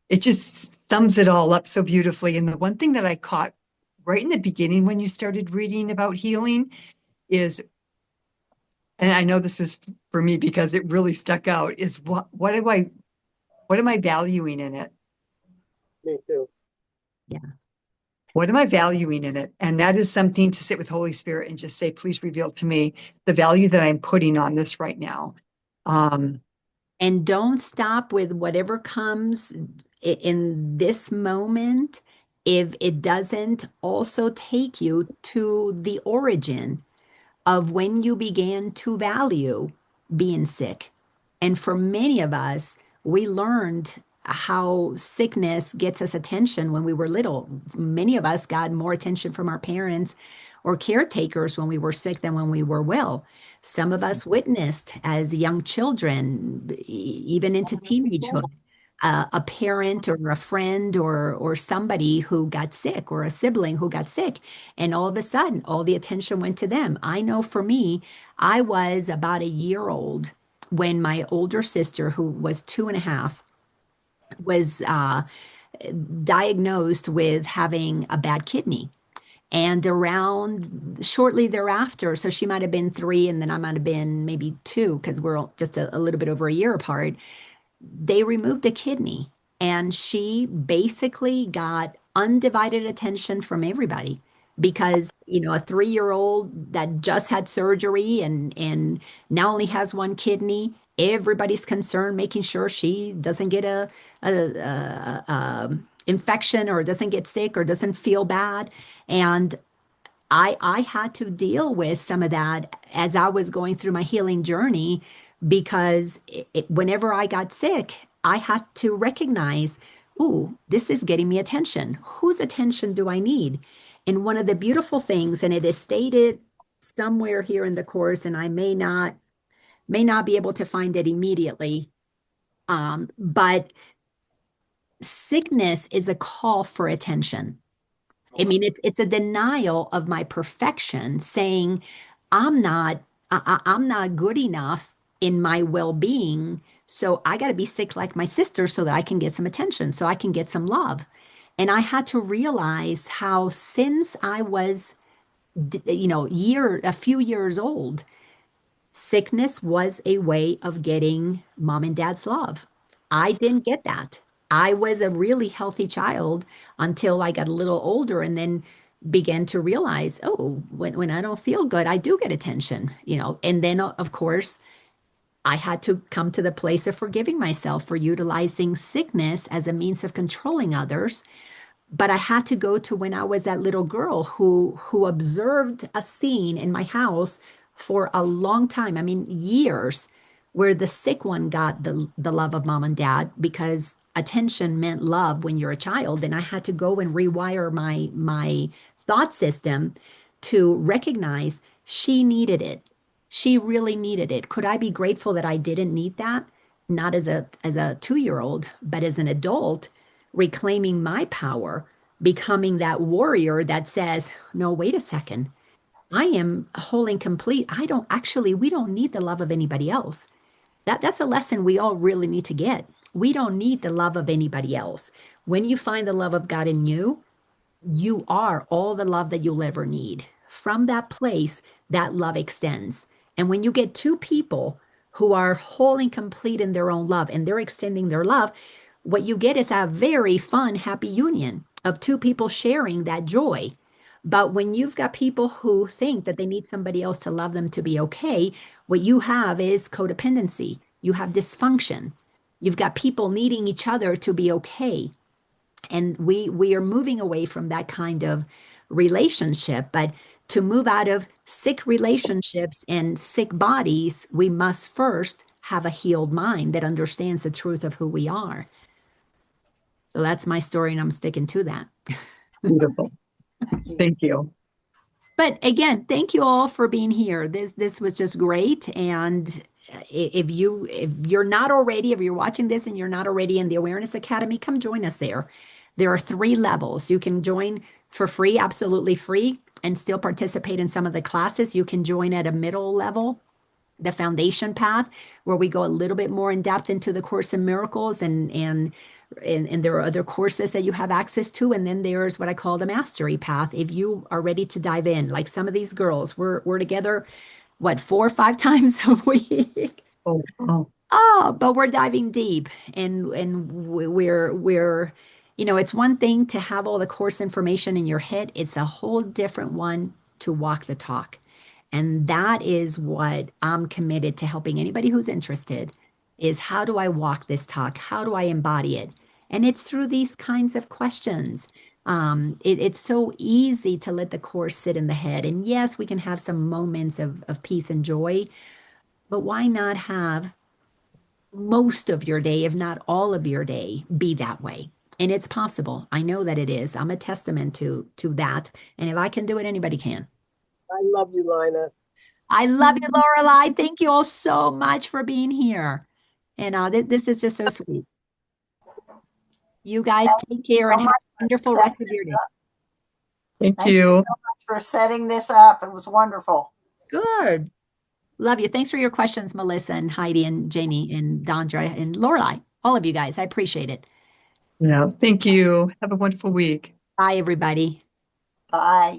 It just sums it all up so beautifully. And the one thing that I caught right in the beginning when you started reading about healing is, and I know this was for me because it really stuck out, is what am I valuing in it? Me too. Yeah. What am I valuing in it? And that is something to sit with Holy Spirit and just say, please reveal to me the value that I'm putting on this right now. And don't stop with whatever comes in this moment if it doesn't also take you to the origin of when you began to value being sick. And for many of us, we learned how sickness gets us attention when we were little. Many of us got more attention from our parents or caretakers when we were sick than when we were well. Some of us witnessed as young children, even into teenagehood, a parent or a friend or somebody who got sick, or a sibling who got sick, and all of a sudden all the attention went to them. I know for me, I was about a year old when my older sister, who was 2.5, was diagnosed with having a bad kidney. And around shortly thereafter, so she might have been 3 and then I might have been maybe 2, because we're just a little bit over a year apart, they removed a kidney. And she basically got undivided attention from everybody because, a 3-year-old that just had surgery and now only has one kidney, everybody's concerned making sure she doesn't get a infection or doesn't get sick or doesn't feel bad. And I had to deal with some of that as I was going through my healing journey, because whenever I got sick, I had to recognize, ooh, this is getting me attention. Whose attention do I need? And one of the beautiful things, and it is stated somewhere here in the course, and I may not be able to find it immediately, but sickness is a call for attention. I mean, it's a denial of my perfection, saying I'm not good enough in my well-being, so I got to be sick like my sister so that I can get some attention, so I can get some love. And I had to realize how, since I was, a few years old, sickness was a way of getting mom and dad's love. I didn't get that. I was a really healthy child until I got a little older, and then began to realize, oh, when I don't feel good, I do get attention, And then, of course, I had to come to the place of forgiving myself for utilizing sickness as a means of controlling others. But I had to go to when I was that little girl who observed a scene in my house for a long time, I mean, years, where the sick one got the love of mom and dad, because attention meant love when you're a child. And I had to go and rewire my thought system to recognize she needed it. She really needed it. Could I be grateful that I didn't need that? Not as a 2-year-old, but as an adult, reclaiming my power, becoming that warrior that says, no, wait a second. I am whole and complete. We don't need the love of anybody else. That's a lesson we all really need to get. We don't need the love of anybody else. When you find the love of God in you, you are all the love that you'll ever need. From that place, that love extends. And when you get 2 people who are whole and complete in their own love, and they're extending their love, what you get is a very fun, happy union of two people sharing that joy. But when you've got people who think that they need somebody else to love them to be okay, what you have is codependency. You have dysfunction. You've got people needing each other to be okay. And we are moving away from that kind of relationship. But to move out of sick relationships and sick bodies, we must first have a healed mind that understands the truth of who we are. So that's my story, and I'm sticking to that. Beautiful. Thank you. But again, thank you all for being here. This was just great. And if you're not already, if you're watching this and you're not already in the Awareness Academy, come join us there. There are 3 levels. You can join for free, absolutely free, and still participate in some of the classes. You can join at a middle level, the foundation path, where we go a little bit more in depth into the Course in Miracles, and there are other courses that you have access to. And then there's what I call the mastery path. If you are ready to dive in, like some of these girls, we're together, what, 4 or 5 times a week? Oh, wow. Oh, but we're diving deep, and we're it's one thing to have all the course information in your head. It's a whole different one to walk the talk. And that is what I'm committed to helping anybody who's interested, is how do I walk this talk? How do I embody it? And it's through these kinds of questions. It's so easy to let the course sit in the head. And yes, we can have some moments of peace and joy, but why not have most of your day, if not all of your day, be that way? And it's possible. I know that it is. I'm a testament to that. And if I can do it, anybody can. I love you, Laina. I love you, Lorelai. Thank you all so much for being here. And this is just so sweet. You guys take care and have a wonderful rest of your day. Thank Thank you you. so much for setting this up. It was wonderful. Good. Love you. Thanks for your questions, Melissa and Heidi and Janie and Dondra and Lorelai. All of you guys. I appreciate it. Yeah. Thank you. Have a wonderful week. Bye, everybody. Bye.